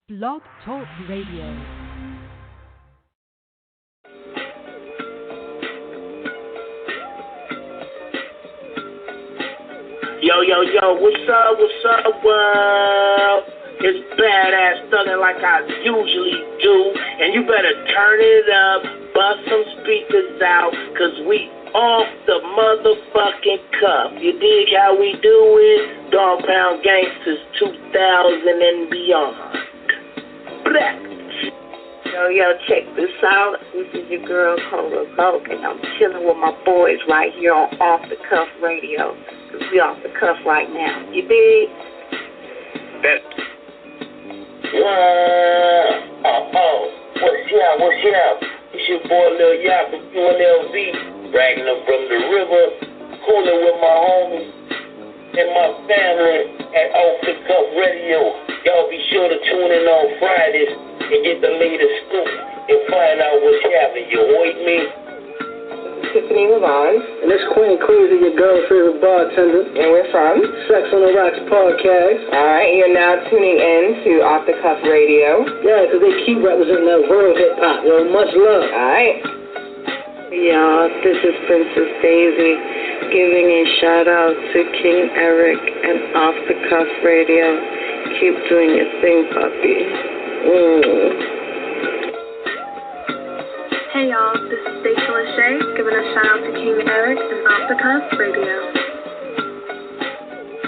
Blog Talk Radio. Yo, what's up, world? It's badass thuggin' like I usually do, and you better turn it up, bust some speakers out, cause we off the motherfucking cuff. You dig how we do it? Dog Pound Gangsters 2000 and beyond. Blah. Yo, check this out. This is your girl, Cola Vogue, and I'm chilling with my boys right here on Off the Cuff Radio. Cause we off the cuff right now. You dig? What's up? It's your boy Lil Yap from UNLV, bragging up from the river, cooling with my homies and my family at Off the Cuff Radio. Y'all be sure to tune in on Fridays and get the latest scoop and find out what's happening. You heard me? Tiffany Lavon. And it's Queen Queasy, your girl's favorite bartender. And we're from Sex on the Rocks podcast. Alright, you're now tuning in to Off the Cuff Radio. Yeah, because they keep representing that world hip-hop. Yo, much love. Alright. Y'all, this is Princess Daisy giving a shout out to King Eric and Off the Cuff Radio. Keep doing your thing, puppy. Hey y'all, this is Stacey Lachey giving a shout out to King Eric and Off the Cuff Radio.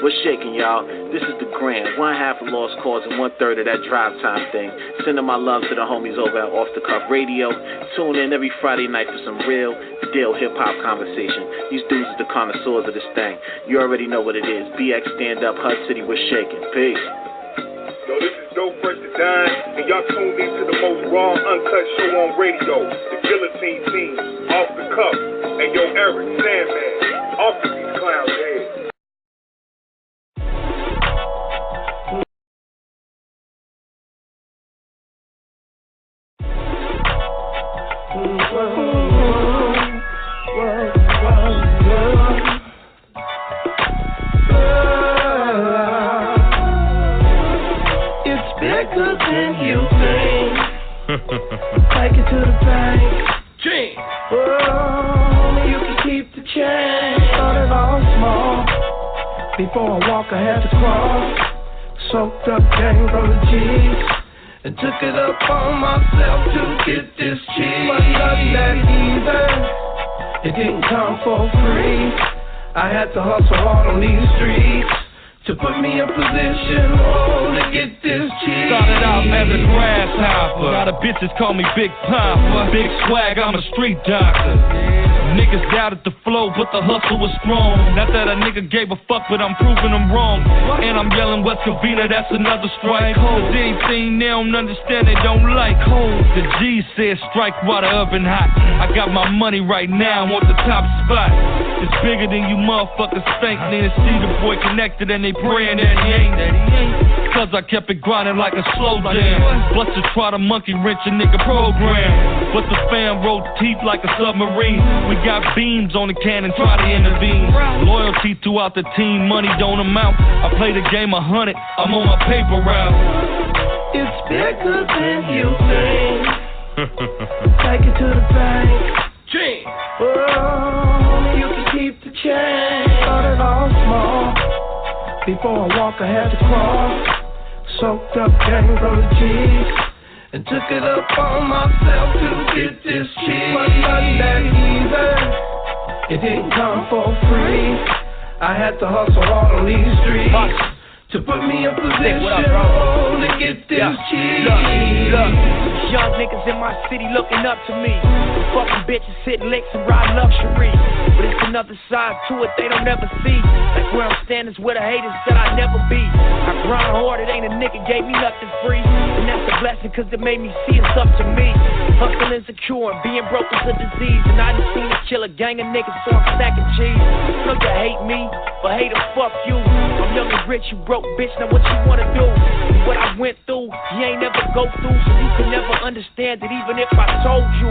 What's shaking, y'all? This is the Grand, one half of Lost Cause and 1/3 of that drive time thing. Sending my love to the homies over at Off the Cuff Radio. Tune in every Friday night for some real deal hip-hop conversation. These dudes are the connoisseurs of this thing. You already know what it is. BX Stand Up, Hud City, we're shaking. Peace. Yo, this is Dope Fresh to Dine, and y'all tuned in to the most raw, uncut show on radio, the Guilloteam team, Off the Cuff, and yo, Eric, Sandman, off of these clowns' heads. Take it to the bank. Gee. Oh, you can keep the change. Started all small. Before I walk, I had to crawl. Soaked up gang from the G's and took it up on myself to get this cheese. But nothing that easy. It didn't come for free. I had to hustle hard on these streets to put me in position, to get this cheese. Started out as a grasshopper. Now the bitches call me Big Papa. Big swag, I'm a street doctor. Niggas doubted the flow, but the hustle was strong. Not that a nigga gave a fuck, but I'm proving them wrong. And I'm yelling West Covina, that's another strike. Cause anything they don't understand, they don't like. The G said strike while the oven hot. I got my money right now, I want the top spot. It's bigger than you motherfuckers think. Need to see the boy connected and they praying that he ain't. Cause I kept it grinding like a slow jam. Plus to try to monkey wrench a nigga program. But the fam rolled teeth like a submarine. We got beams on the cannon, try to intervene. Loyalty throughout the team, money don't amount. I play the game 100, I'm on my paper route. It's bigger than you think. Take it to the bank. Gee. Oh, you can keep the change. Started all small. Before I walk, I had to crawl. Soaked up gang from the G's and took it up on myself to get this cheese. But nothing that easy. It didn't come for free. I had to hustle hard on these streets to put me in position to get this cheese. Look, young niggas in my city looking up to me. Fucking bitches hitting licks and ride luxury. But it's another side to it they don't ever see. Like where I'm standing is where the haters that I never be. I grind hard, it ain't a nigga gave me nothing free. And that's a blessing cause it made me see it's up to me. Hustling secure and being broke is a disease. And I just seen it kill a gang of niggas so I'm stacking cheese. I know you hate me, but hater fuck you. I'm young and rich, you broke bitch, now what you wanna do? What I went went through, you ain't never go through, so you can never understand it even if I told you.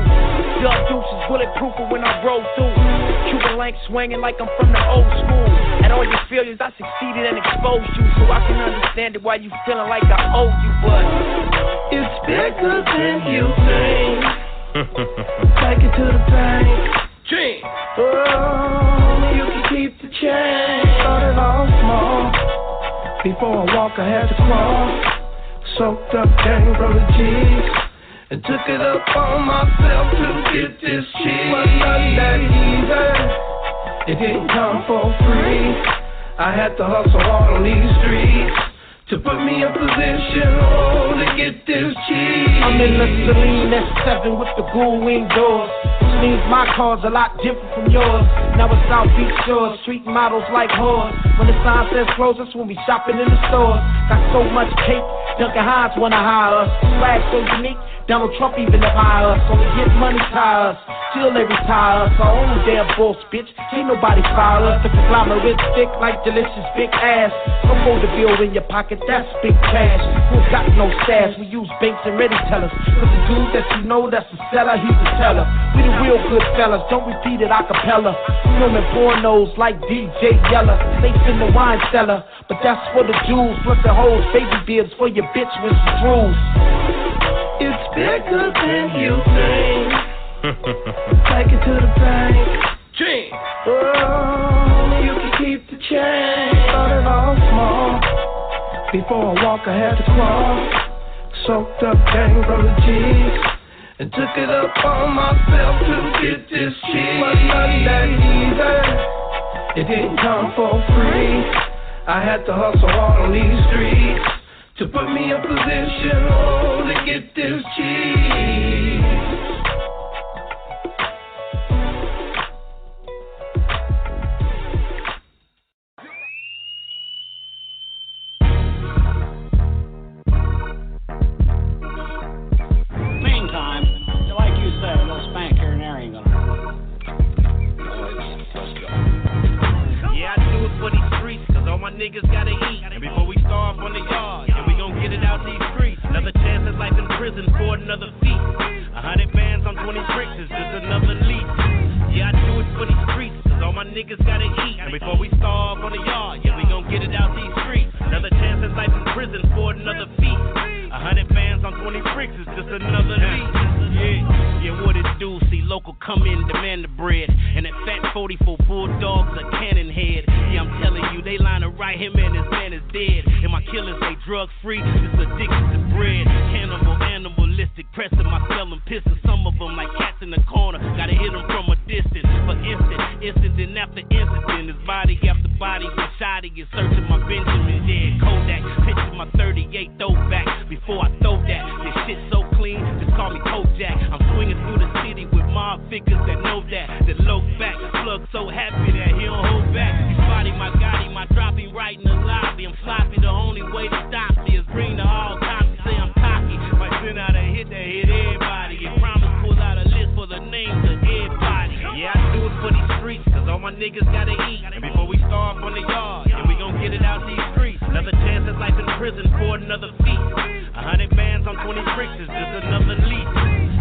Dub deuces bulletproof when I roll through. Cuban link swinging like I'm from the old school. At all your failures, I succeeded and exposed you, so I can understand it why you feeling like I owe you, but it's bigger than you think. Take it to the bank. Oh, you can keep the change. Started off small. Before I walk, I had to crawl. Soaked up gang brother G's and took it up on myself to get this cheese. Wasn't nothing that easy. It didn't come for free. I had to hustle hard on these streets to put me in position, to get this cheese. I'm in the Celine S7 with the ghoul wing doors, which means my car's a lot different from yours. Now it's South Beach shores, street models like whores. When the sign says close, that's when we shopping in the stores. Got so much cake, Duncan Hines wanna hire us. Swag so unique, Donald Trump even admire us. Only get money tie us, till they retire us. Our own damn boss, bitch, ain't nobody fire us. The conglomerate thick like delicious big ass. Don't hold the bill in your pocket, that's big cash. We got no stash, we use banks and ready tellers. Cause the dude that you know that's the seller, he's the teller. We the real good fellas, don't repeat it a cappella. Filming pornos like DJ Yeller. Safe in the wine cellar, but that's for the Jews. Plus the whole baby bibs for your bitch when she drools. It's bigger than you think. Take it to the bank. Oh, you can keep the change. Started off small. Before I walk, I had to crawl. Soaked up gang brother G's and took it up on myself to get this cheese. Wasn't nothing that easy. It didn't come for free. I had to hustle hard on these streets to put me in position, to get this cheese. Meantime, like you said, a little spank here and there ain't gonna hurt. Yeah, I do it for these streets, cause all my niggas gotta eat. And before we starve on the yard, yeah, we gon' get it out these streets. Another chance at life in prison for another feat. 100 bands on 20 bricks is just another leap. Yeah, I do it for these streets, cause all my niggas gotta eat. And before we starve on the yard, yeah, we gon' get it out these streets. Another chance at life in prison for another feat. 100 bands on 20 bricks is just another leap. Yeah, what it do? See local come in, demand the bread. And that fat 44 bulldogs a cannon head. Yeah, I'm telling you, they line to right him and his man is dead. And my killers, they drug free, just addicted to bread. Cannibal, animalistic, pressing my cell and pissing some of them like cats in the corner. Gotta hit them from a distance. For incident after incident. His body after body was shot, he is searching my Benjamin. Yeah, Kodak, picture my 38 throwback. Before I throw that, this shit so clean, just call me Kojak. I'm swinging through the city with mob figures that know that low back. Plug so happy that he don't hold back. He's body, my Gotti, my drop him right in the lobby. I'm sloppy, the only way to stop me is bring the all cops. Say I'm cocky, might send out a hit that hit everybody. And promise pull out a list for the names of everybody. Yeah, I do it for these streets, cause all my niggas gotta eat. And before we starve on the yard, yeah, we gon' get it out these streets. Another chance at life in prison for another feat. 100 bands on 20 bricks is just another leap.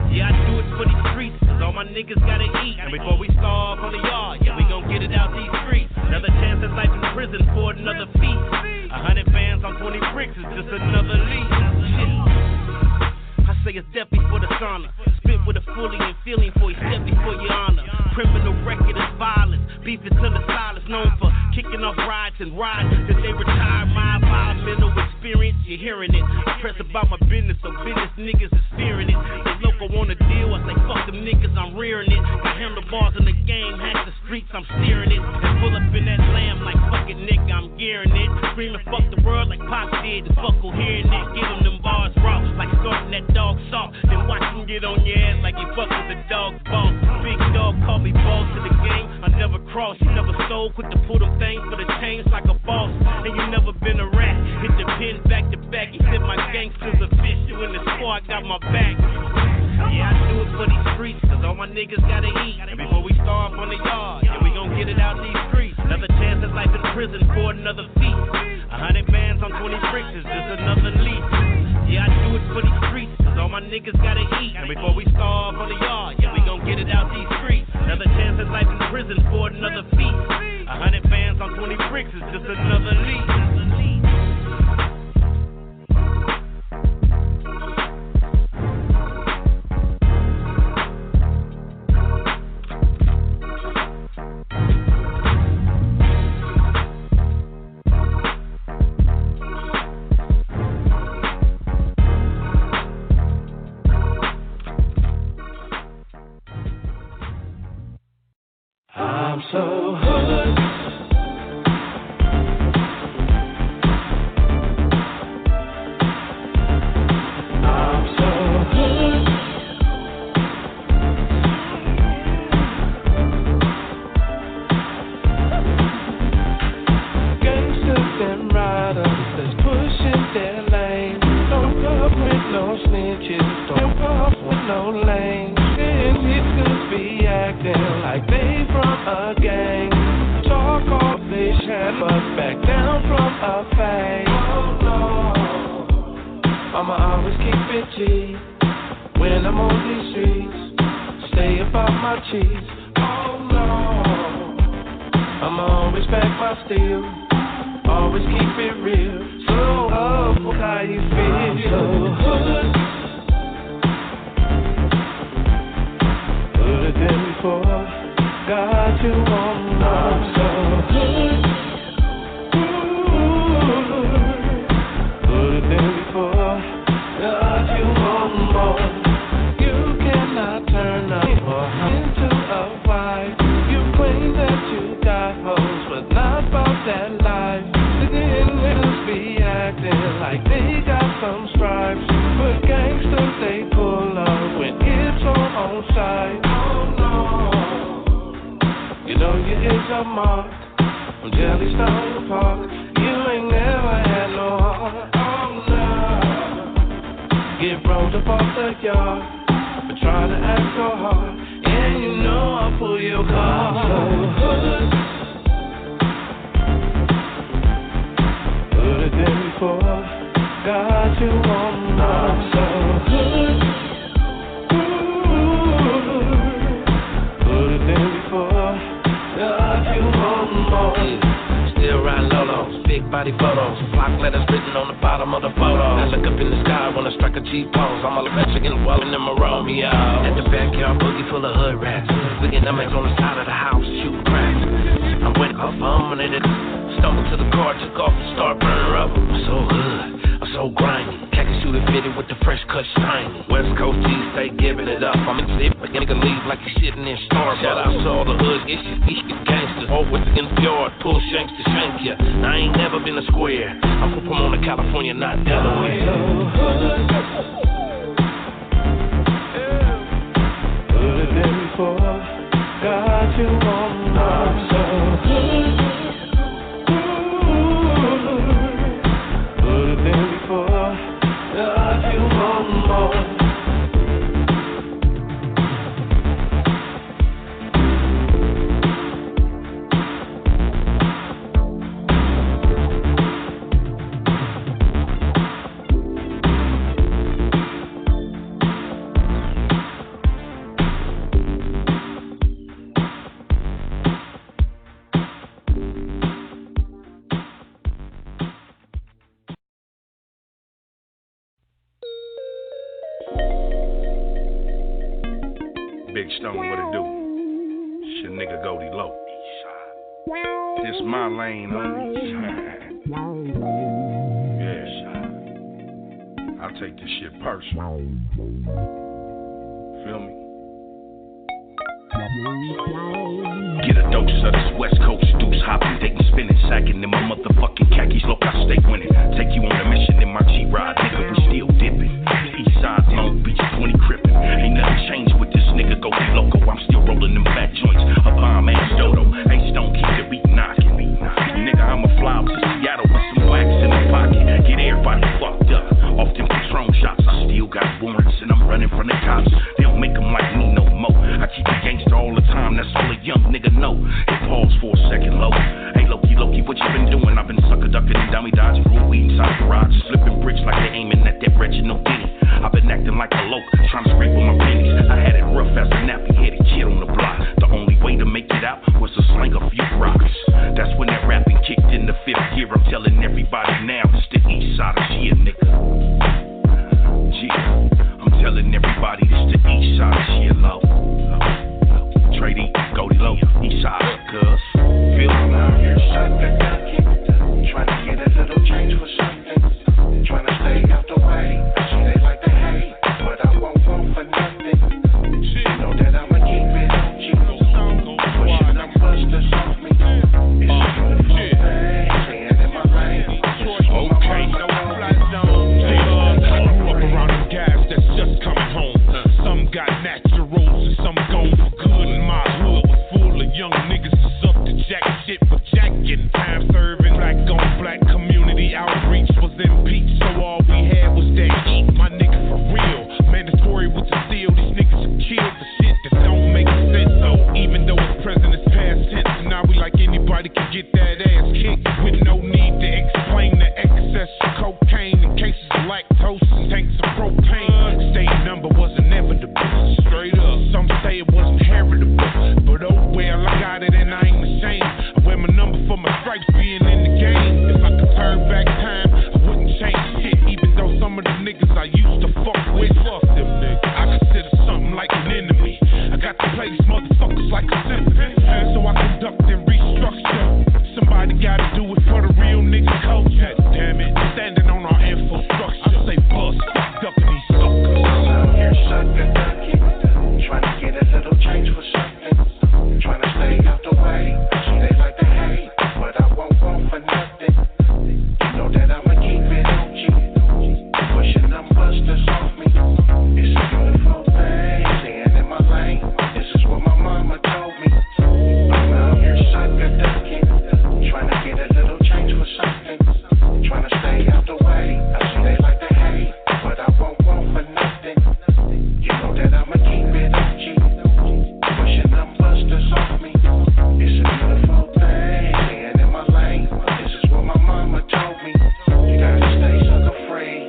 Yeah, I do it for these streets, cause all my niggas gotta eat. And before we starve on the yard, yeah, we gon' get it out these streets. Another chance at life in prison for another feat. 100 bands on 20 bricks is just another leap. I say it's death before the sauna. Spit with a fully and feeling for you, step before your honor. Criminal record is violence. Beef is in the silence, known for kicking off rides and rides. That they retire my environmental experience, you're hearing it. I press about my business, so business niggas is fearing it. They local want a deal, I say fuck them niggas, I'm rearing it. Got handlebars in the game, hack the streets, I'm steering it. And pull up in that lamb like fucking nigga, I'm gearing it. Screaming fuck the world like Pop did, and fuck who hearing it. Give them bars raw, like starting that dog salt. Then watch him get on your ass like you fuck with the dog's boss. Big dog call me boss to the game, I never crossed. You never stole, quick to pull them things for the chains like a boss. And you never been a rat, hit the pin back to back. He said my gangsters official in the squad, got my back. Yeah, I do it for these streets, cause all my niggas gotta eat. And before we starve on the yard, yeah, we gon' get it out these streets. Another chance at life in prison for another feat. 100 bands on 20 bricks is just another leap. it for these streets, cause all my niggas gotta eat. And before we starve on the yard, yeah, we gon' get it out these streets. Another chance at life in prison for another feast. 100 bands on 20 bricks is just another lease. I'm so hood. I'm so hood. Gangsters and riders that's pushing their lane. Don't puff with no snitches. Don't puff with no lane. And niggas be acting like they from a gang. Talk off they shit, but back down from a fade. Oh no, I'ma always keep it G when I'm on these streets. Stay about my cheese. Oh no, I'ma always back my steel. Always keep it real. So how you feel? I'm so hood. Than before, got you on my soul. Put it than before, got you on more. You cannot turn up into a wife. You claim that you got hoes, but not about that life. Then niggas be acting like they got some stripes, but gangsters they pull up when it's on site. You know you hit your mark from Jellystone Park. You ain't never had no heart. Oh no, get rolled up off the yard, but try to act so hard. And you know I'll pull your car. I'm so hood. Put it in before, got you on my so hood. Put it in before. Still riding lolos, big body photos, block letters written on the bottom of the photo. I look up in the sky when I strike a G-pose. I'm all a Mexican walling in my Romeo. At the backyard boogie full of hood rats. Looking at on the side of the house, shooting craps. I went up, I'm in it. Stumbled to the car, took off and started burning rubber. I'm so hood, I'm so grimy. Khaki shooter fitted with the fresh cut shiny. West Coast G stay giving it up. I'm in zip, but nigga leave like you sitting in Starbucks. Shout out to all the hood issues, gangsters. Always in the yard, pull shanks to shank ya. I ain't never been a square. I'm from Pomona, California, not Delaware. Put it in before, got you on my soul. Put it in before, got you on more. Big Stone, what it do? Shit, nigga Goldie Low. This my lane, homie. Yeah, I take this shit personal. Feel me? Get a dose of this West Coast deuce hopping, dating, spinning, sacking in my motherfucking khakis. Look, I stay winning. Take you on a mission in my G-Ride, nigga. We still dipping. East side, Long Beach, 20 crippin'. Ain't nothing changed with this nigga. Go loco. I'm still rolling them fat joints. A bomb ass dodo. Ain't stone keep the beat knocking. Nigga, I'ma fly out to Seattle with some wax in the pocket. Get everybody fucked up. Off them Patron shots. I still got warrants and I'm running from the cops. They don't make them like me no more. I keep a gangster all the time. That's all a young nigga know. It pause for a second, low. Hey, Loki, what you been doing? I've been sucker ducking and dummy dodging, roll weed inside the garage, flipping bricks like they aiming at that Reginald Denny. dose and tanks of propane. State number was inevitable. Straight up. Some say it wasn't heritable. But oh well, I got it and I ain't ashamed. I wear my number for my stripes being in the game. If I could turn back time, I wouldn't change shit. Even though some of the niggas I used to fuck with, fuck them niggas. I consider something like an enemy. I got to play these motherfuckers like a symphony. So I conduct and restructure. Somebody gotta do it for the real nigga culture. Damn it, standing on our infrastructure. I say bust, ducking these suckers. I'm here sucker ducking, trying to get a little change for something. Trying to stay out the way. See they like to hate, but I won't want for nothing. You know that I'ma keep it on G. Pushing them busters off me. It's a beautiful thing, staying in my lane. This is what my mama told me. I'm out here sucker ducking, trying to get a little change for something. Trying to stay out the way. I see they like to hate, but I won't want for nothing. You know that I'ma keep it on G. Pushing them busters off me. It's a beautiful thing, staying in my lane. This is what my mama told me. You gotta stay sucker free.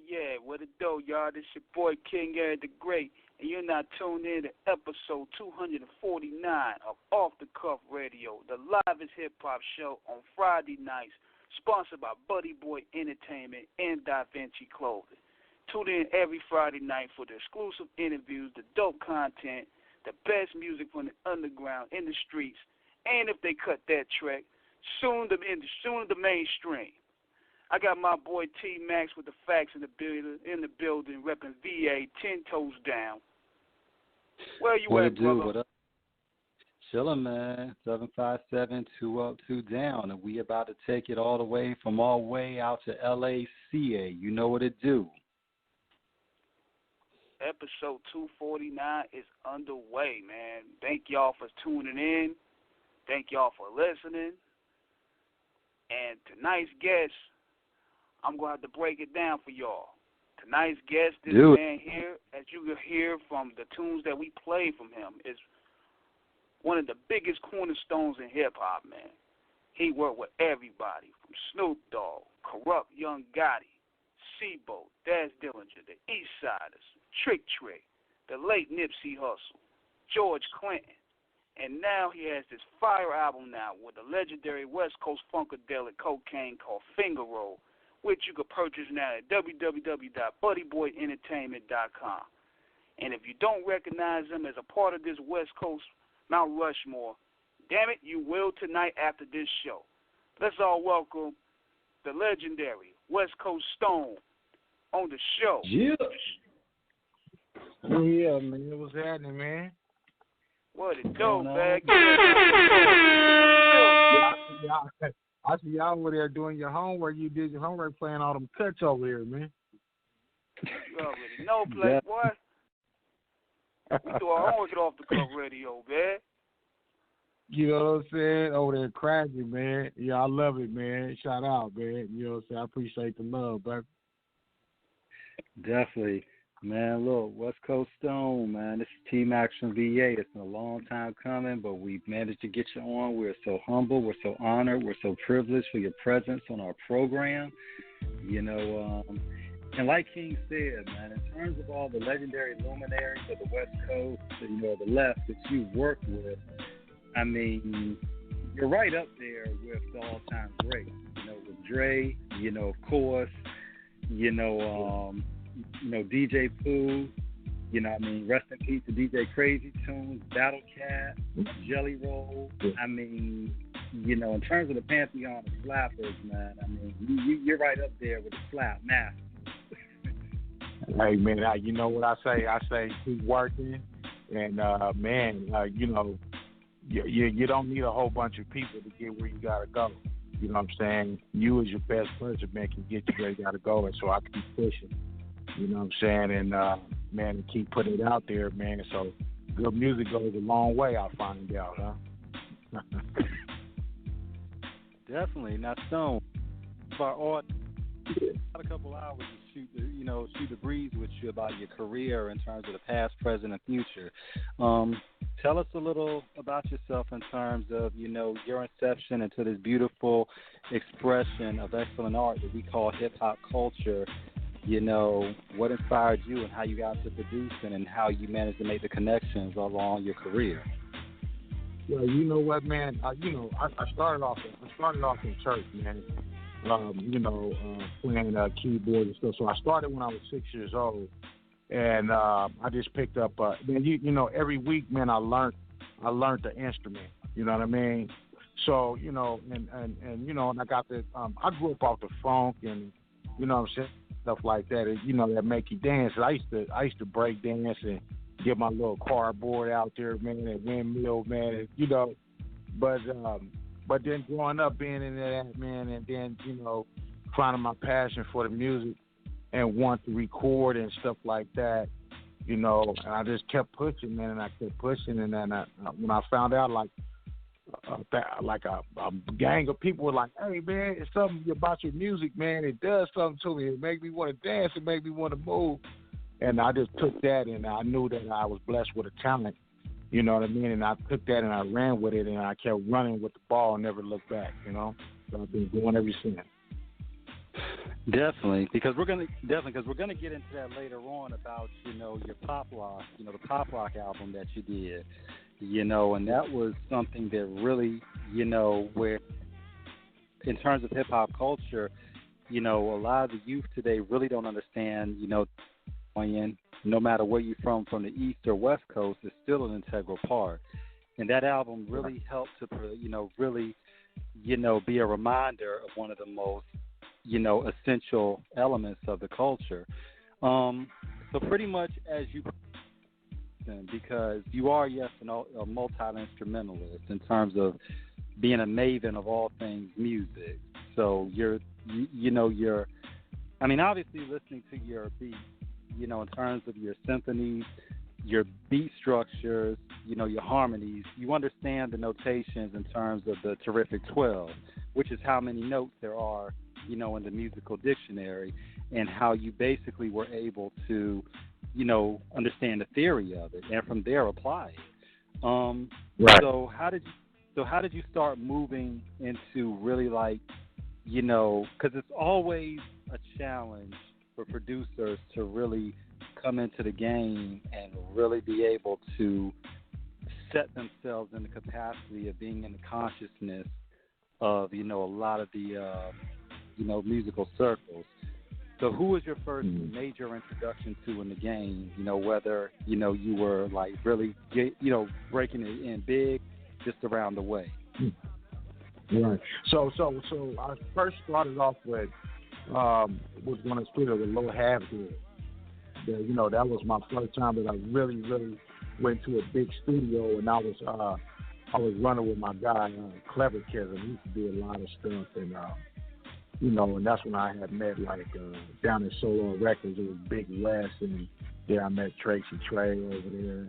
Yeah. What it do, y'all? This your boy King Eric the Great, and you're not tuned in to episode 249 of Off the Cuff Radio, the livest hip hop show on Friday nights, sponsored by Buddy Boy Entertainment and Da Vinci Clothing. Tune in every Friday night for the exclusive interviews, the dope content, the best music from the underground in the streets, and if they cut that track, soon the mainstream. I got my boy T-Max with the facts in the building, repping VA 10 toes down. Where you what at, brother? What up? Chillin', man. 757, 2 up, 2 down, and we about to take it all the way from our way out to LACA. You know what it do. Episode 249 is underway, man. Thank y'all for tuning in. Thank y'all for listening. And tonight's guest, I'm going to have to break it down for y'all. Tonight's guest, this man here, as you can hear from the tunes that we play from him, is one of the biggest cornerstones in hip-hop, man. He worked with everybody, from Snoop Dogg, Corrupt Young Gotti, C-Bo, Daz Dillinger, the East Siders, Trick, the late Nipsey Hussle, George Clinton, and now he has this fire album now with the legendary West Coast Funkadelic Kokane called Finger Roll, which you can purchase now at www.buddyboyentertainment.com. And if you don't recognize him as a part of this West Coast Mount Rushmore, damn it, you will tonight after this show. Let's all welcome the legendary West Coast Stone on the show. Yeah, man. What's happening, man? What it do, man? I see y'all over there doing your homework. You did your homework playing all them cuts over here, man. You already know, Playboy. We do our homework at Off the Cuff Radio, man. You know what I'm saying? Over there cracking, man. Yeah, I love it, man. Shout out, man. You know what I'm saying? I appreciate the love, baby. Definitely. Man, look, West Coast Stone, man. This is T-Max from VA. It's been a long time coming, but we've managed to get you on. We're so humble. We're so honored. We're so privileged for your presence on our program. You know, and like King said, man, in terms of all the legendary luminaries of the West Coast, you know, the left that you've worked with, I mean, you're right up there with the all-time greats. You know, with Dre, you know, of course, you know, DJ Pooh, you know, I mean, rest in peace to DJ Crazy Tunes, Battlecat, Jelly Roll. I mean, you know, in terms of the pantheon of slappers, man, I mean, you're right up there with the slap master. Hey, man, you know what I say? I say keep working, and, man, you know, you don't need a whole bunch of people to get where you got to go. You know what I'm saying? You as your best person, man, can get you where you got to go, and so I keep pushing. You know what I'm saying? And, man, keep putting it out there, man. So good music goes a long way, I find out, huh? Definitely. Now, Stone, our audience, a couple hours to shoot the breeze with you about your career in terms of the past, present, and future. Tell us a little about yourself in terms of, your inception into this beautiful expression of excellent art that we call hip-hop culture. What inspired you and how you got to producing and how you managed to make the connections along your career. Yeah, you know what, man? I started off in church, man. Playing keyboard and stuff. So I started when I was 6 years old, and I just picked up. Every week, man, I learned the instrument. You know what I mean? So and I got the. I grew up off the funk and stuff like that. That make you dance. I used to break dance and get my little cardboard out there, man, and windmill, man, But then growing up being in that, man, and then, finding my passion for the music and want to record and stuff like that, and I just kept pushing, man, and I kept pushing. And then when I found out, a gang of people were like, hey, man, it's something about your music, man. It does something to me. It makes me want to dance. It makes me want to move. And I just took that, and I knew that I was blessed with a talent. You know what I mean? And I took that and I ran with it, and I kept running with the ball and never looked back, So I've been doing ever since. Definitely, because we're gonna get into that later on about your pop rock, the pop rock album that you did, and that was something that really, where in terms of hip hop culture, a lot of the youth today really don't understand, no matter where you're from the East or West Coast, is still an integral part. And that album really helped to, really, be a reminder of one of the most, essential elements of the culture. So pretty much as you, because you are, yes, a multi-instrumentalist in terms of being a maven of all things music. So you're obviously listening to your beats, in terms of your symphonies, your beat structures, your harmonies, you understand the notations in terms of the terrific 12, which is how many notes there are, in the musical dictionary, and how you basically were able to, understand the theory of it, and from there apply it. Right. So how did you start moving into really because it's always a challenge for producers to really come into the game and really be able to set themselves in the capacity of being in the consciousness of, a lot of the, musical circles. So who was your first major introduction to in the game, whether, you were really, breaking it in big, just around the way? Right. So I first started off with, was going to split it with Low Half Dead. That was my first time that I really, really went to a big studio, and I was running with my guy, Clever Kevin. He used to do a lot of stuff, and and that's when I had met down in Solo Records. It was Big West, and I met Tracy Trey over there,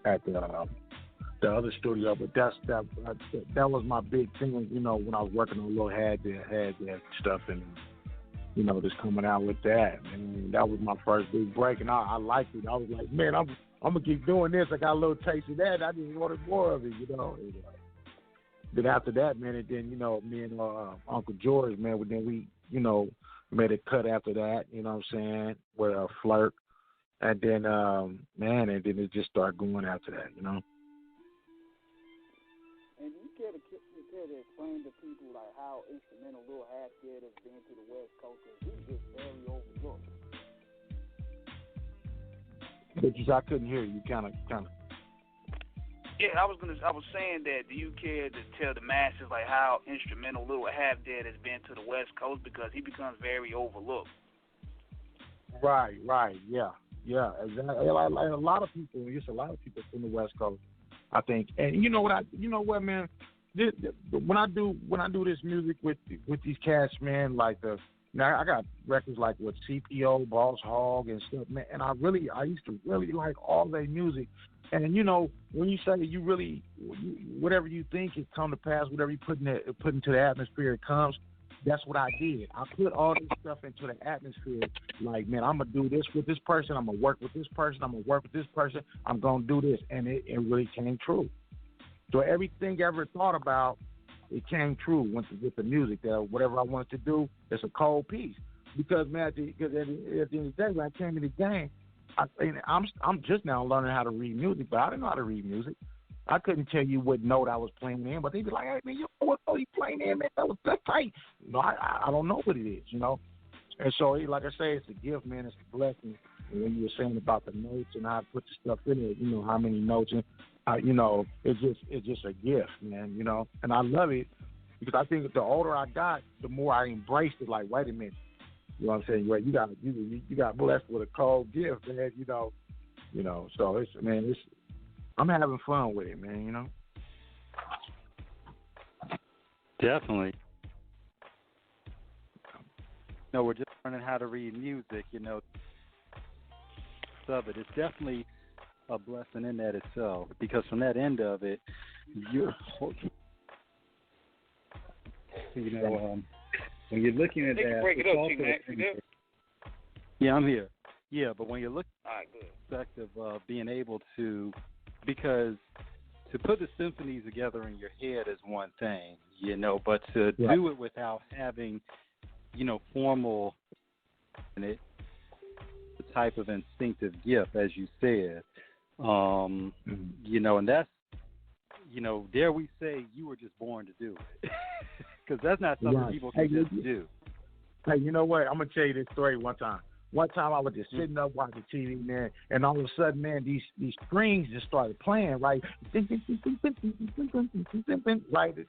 at the other studio. But that was my big thing, when I was working on Lil Had That stuff, and just coming out with that. And that was my first big break, and I liked it. I was like, man, I'm gonna keep doing this. I got a little taste of that. I just wanted more of it, And, then after that, man, and then me and Uncle George, man, then we made a cut after that. You know what I'm saying? With a Flirt, and then and then it just started going after that. And you care to explain to people how instrumental Lil Half Dead has been to the West Coast, because he's just very overlooked. But I couldn't hear you. Kind of. Yeah, I was saying that. Do you care to tell the masses how instrumental Lil Half Dead has been to the West Coast, because he becomes very overlooked? Right, yeah, exactly. Like a lot of people, just a lot of people from the West Coast, I think. And you know what, man? When I do this music with these cats, man, now I got records with CPO, Boss Hog, and stuff, man. And I used to really like all their music. And when you say you really, whatever you think, it come to pass. Whatever you put into the atmosphere, it comes. That's what I did. I put all this stuff into the atmosphere. Like, man, I'm going to do this with this person. I'm going to work with this person. I'm going to work with this person. I'm going to do this. And it really came true. So everything I ever thought about, it came true with the music. That whatever I wanted to do, it's a cold piece. Because, man, at the end of the day, when I came in the game, I'm just now learning how to read music, but I didn't know how to read music. I couldn't tell you what note I was playing in, but they'd be like, hey, man, you know what note you playing in, man? That's tight. You know, I don't know what it is, you know. And so, like I say, it's a gift, man. It's a blessing. And when you were saying about the notes and how to put the stuff in it, you know, how many notes, and you know, it's just a gift, man, you know. And I love it because I think the older I got, the more I embraced it. Like, wait a minute, you know what I'm saying? Well, you got blessed with a cold gift, man. You know. So I'm having fun with it, man, you know? Definitely. No, we're just learning how to read music, you know. Of it. It's definitely a blessing in that itself, because from that end of it, when you're looking at that, break it up, T-Mac. You there? Yeah, I'm here. Yeah, but when you're looking at the perspective of being able to, because to put the symphonies together in your head is one thing, you know, but to do it without having, you know, formal in it, the type of instinctive gift, as you said, you know, and that's, you know, dare we say you were just born to do it, because that's not something people can just do. Hey, you know what? I'm going to tell you this story one time. One time I was just sitting up watching TV, man, and all of a sudden, man, these strings just started playing, right? Right,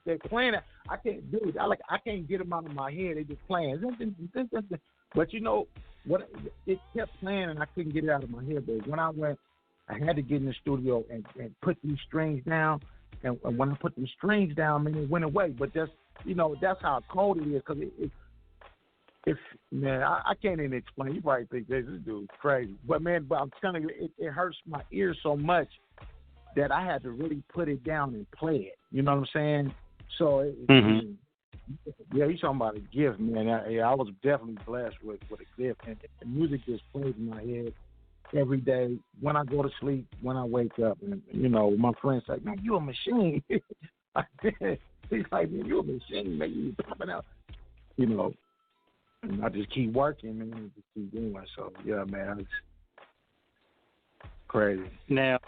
they're playing it. I can't do it. I can't get them out of my head. They just playing. But you know what? It kept playing, and I couldn't get it out of my head. But when I went, I had to get in the studio and put these strings down. And when I put them strings down, man, it went away. But that's how cold it is, because it's man, I can't even explain. You probably think this dude's crazy, but man, I'm telling you, it hurts my ears so much that I had to really put it down and play it. You know what I'm saying? So, yeah, you're talking about a gift, man. I was definitely blessed with a gift, and music just plays in my head every day when I go to sleep, when I wake up, and you know, my friends like, man, you a machine. He's like, man, you a machine, man, you popping out, you know. And I just keep working, man, and just keep doing. So, yeah, man, it's crazy. Now,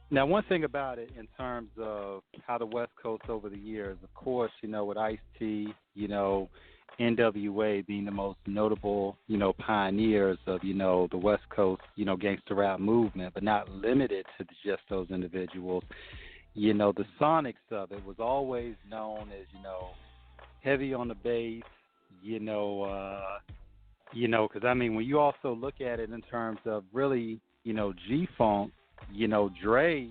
one thing about it in terms of how the West Coast over the years, of course, you know, with Ice-T, you know, NWA being the most notable, you know, pioneers of, you know, the West Coast, you know, gangster rap movement, but not limited to just those individuals. You know, the sonics of it was always known as, you know, heavy on the bass, because, I mean, when you also look at it in terms of really, you know, G-Funk, you know, Dre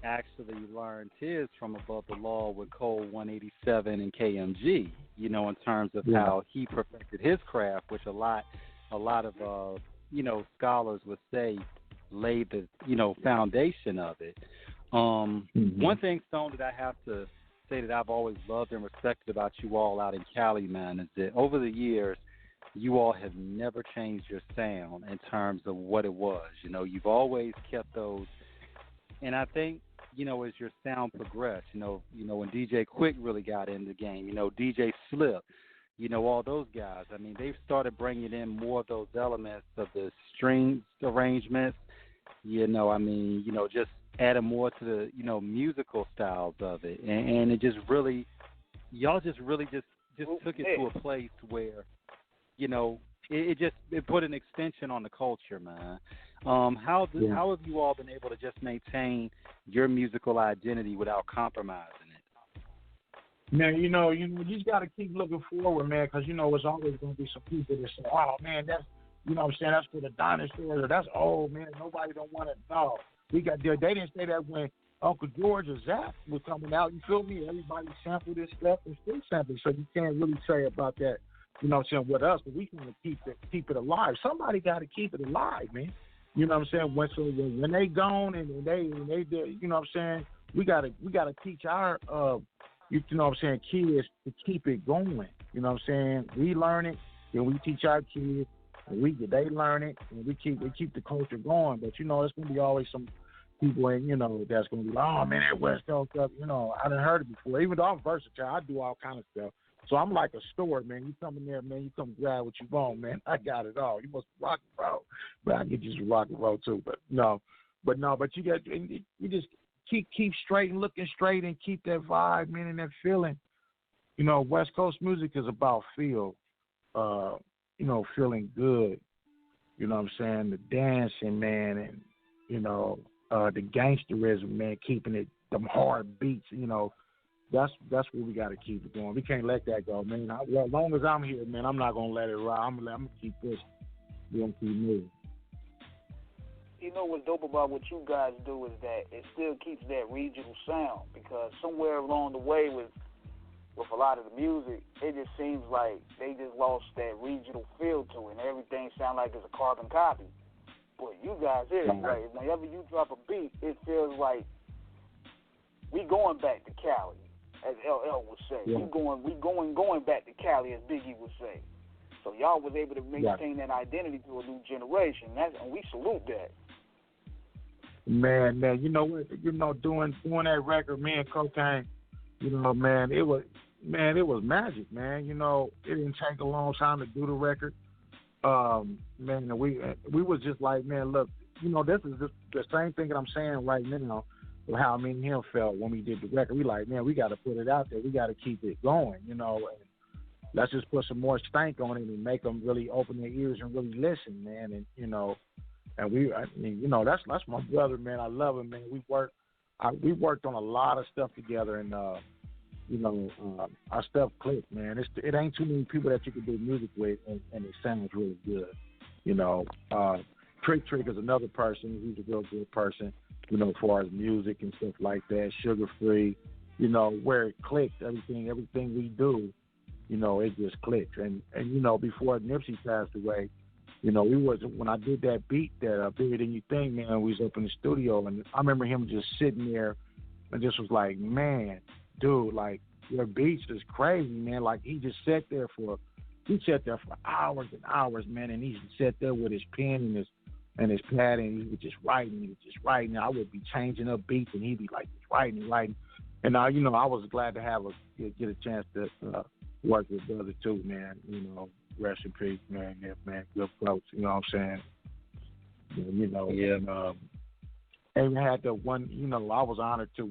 actually learned his from Above the Law with Code 187 and KMG, you know, in terms of how he perfected his craft, which a lot of, you know, scholars would say laid the, you know, foundation of it. One thing, Stone, that I have to say that I've always loved and respected about you all out in Cali, man, is that over the years, you all have never changed your sound in terms of what it was. You know, you've always kept those. And I think, you know, as your sound progressed, you know, when DJ Quick really got in the game, you know, DJ Slip, you know, all those guys, I mean, they've started bringing in more of those elements of the string arrangements, you know, I mean, you know, just adding more to the, you know, musical styles of it. And it just really, y'all just really just took it to a place where, you know, it put an extension on the culture, man. How have you all been able to just maintain your musical identity without compromising it? Man, you know, you just got to keep looking forward, man, because, you know, there's always going to be some people that say, oh, man, that's, you know what I'm saying, that's for the dinosaurs, or that's old, man, nobody don't want it. No, they didn't say that when Uncle George or Zach was coming out, you feel me? Everybody sampled this stuff and still sampling, so you can't really say about that, you know what I'm saying, with us, but we can keep it alive. Somebody got to keep it alive, man. You know what I'm saying? When they gone and they you know what I'm saying, we gotta teach our you know what I'm saying, kids to keep it going. You know what I'm saying? We learn it, then we teach our kids, and they learn it, and we keep the culture going. But you know, it's gonna be always some people, and you know, that's gonna be like, oh man, that West Coast stuff. You know, I done heard it before. Even though I'm versatile, I do all kind of stuff. So I'm like a store, man. You come in there, man. You come grab what you want, man. I got it all. You must rock and roll, but I get you some rock and roll too. But you just keep straight and looking straight and keep that vibe, man, and that feeling. You know, West Coast music is about feel, feeling good. You know what I'm saying? The dancing, man, and, you know, the gangsterism, man, keeping it, them hard beats, you know. That's where we got to keep it going. We can't let that go, man. As long as I'm here, man, I'm not going to let it ride. I'm going to keep pushing. We're going to keep moving. You know what's dope about what you guys do is that it still keeps that regional sound, because somewhere along the way with a lot of the music, it just seems like they just lost that regional feel to it, and everything sounds like it's a carbon copy. But you guys here, right? Whenever you drop a beat, it feels like we going back to Cali, as LL would say. Yeah. We going back to Cali, as Biggie would say. So y'all was able to maintain that identity to a new generation, and we salute that. Man, you know what? You know, doing that record, me and Kokane, you know, man, it was magic, man. You know, it didn't take a long time to do the record. Man, we was just like, man, look, you know, this is the same thing that I'm saying right now, how me and him felt when we did the record. We like, man, we got to put it out there. We got to keep it going, you know. And let's just put some more stank on it and make them really open their ears and really listen, man. And you know, and you know, that's my brother, man. I love him, man. We worked on a lot of stuff together, and you know, our stuff clicked, man. It ain't too many people that you can do music with, and it sounds really good. You know, Trick is another person. He's a real good person, you know, as far as music and stuff like that. Sugar Free, you know, where it clicked, everything we do, you know, it just clicked. And you know, before Nipsey passed away, you know, when I did that beat, that Bigger Than You Think, man, we was up in the studio, and I remember him just sitting there and just was like, man, dude, like, your beats is crazy, man. Like, he sat there for hours and hours, man, and he sat there with his pen and his pad, and he was just writing. I would be changing up beats, and he'd be like writing. And you know, I was glad to get a chance to work with brother too, man. You know, rest in peace, man. Yeah, man, good folks. You know what I'm saying? You know, yeah. And we had the one. You know, I was honored to.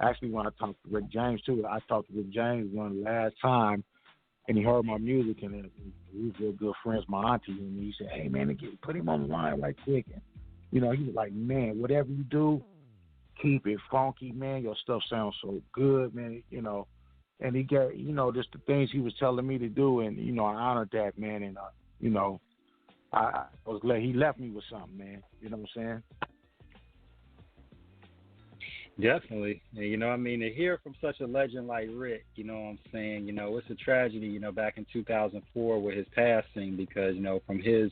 Actually, when I talked to Rick James too, I talked to Rick James one last time, and he heard my music, and we was real good friends, my auntie, and he said, "Hey man, put him on the line right quick." And you know, he was like, "Man, whatever you do, keep it funky, man. Your stuff sounds so good, man." You know, and he got, you know, just the things he was telling me to do, and you know, I honored that, man, and you know, I was glad he left me with something, man. You know what I'm saying? Definitely. And, you know, I mean, to hear from such a legend like Rick, you know what I'm saying, you know, it's a tragedy, you know, back in 2004 with his passing, because, you know, from his,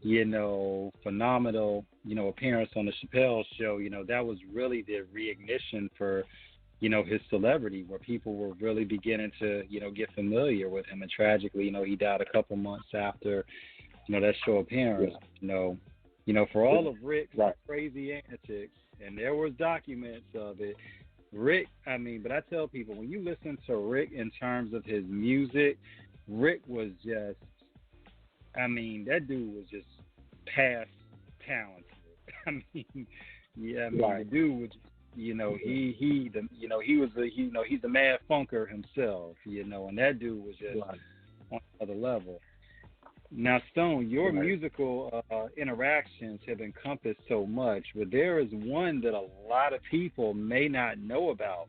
you know, phenomenal, you know, appearance on the Chappelle Show, you know, that was really the reignition for, you know, his celebrity, where people were really beginning to, you know, get familiar with him. And tragically, you know, he died a couple months after, you know, that show appearance. Yeah. You know, for all of Rick's crazy antics, and there was documents of it, Rick, I mean, but I tell people, when you listen to Rick in terms of his music, Rick was just, I mean, that dude was just past talented. I mean, yeah, I mean, the dude was, you know, he's the mad funker himself, you know, and that dude was just on another level. Now, Stone, your musical interactions have encompassed so much, but there is one that a lot of people may not know about.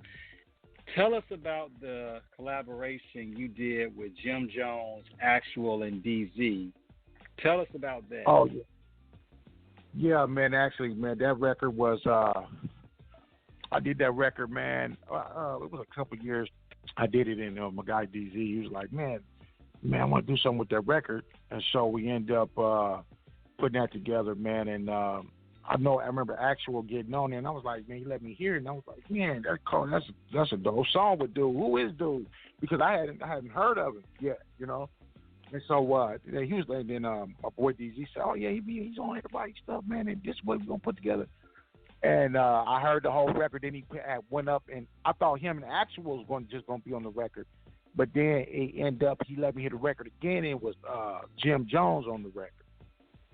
Tell us about the collaboration you did with Jim Jones, Actual, and DZ. Tell us about that. Oh, yeah. Yeah, man, actually, man, that record was, I did that record, man, it was a couple years. I did it in my guy DZ. He was like, man, I want to do something with that record. And so we end up putting that together, man. And I I remember Actual getting on there, and I was like, man, you let me hear it, and I was like, man, that's a dope song with dude. Who is dude? Because I hadn't heard of him yet, you know. And so he was then my boy DZ said, oh yeah, he's on everybody's stuff, man, and this is what we're gonna put together. And I heard the whole record. Then he went up, and I thought him and Actual was just gonna be on the record, but then it ended up he let me hear the record again, and it was Jim Jones on the record.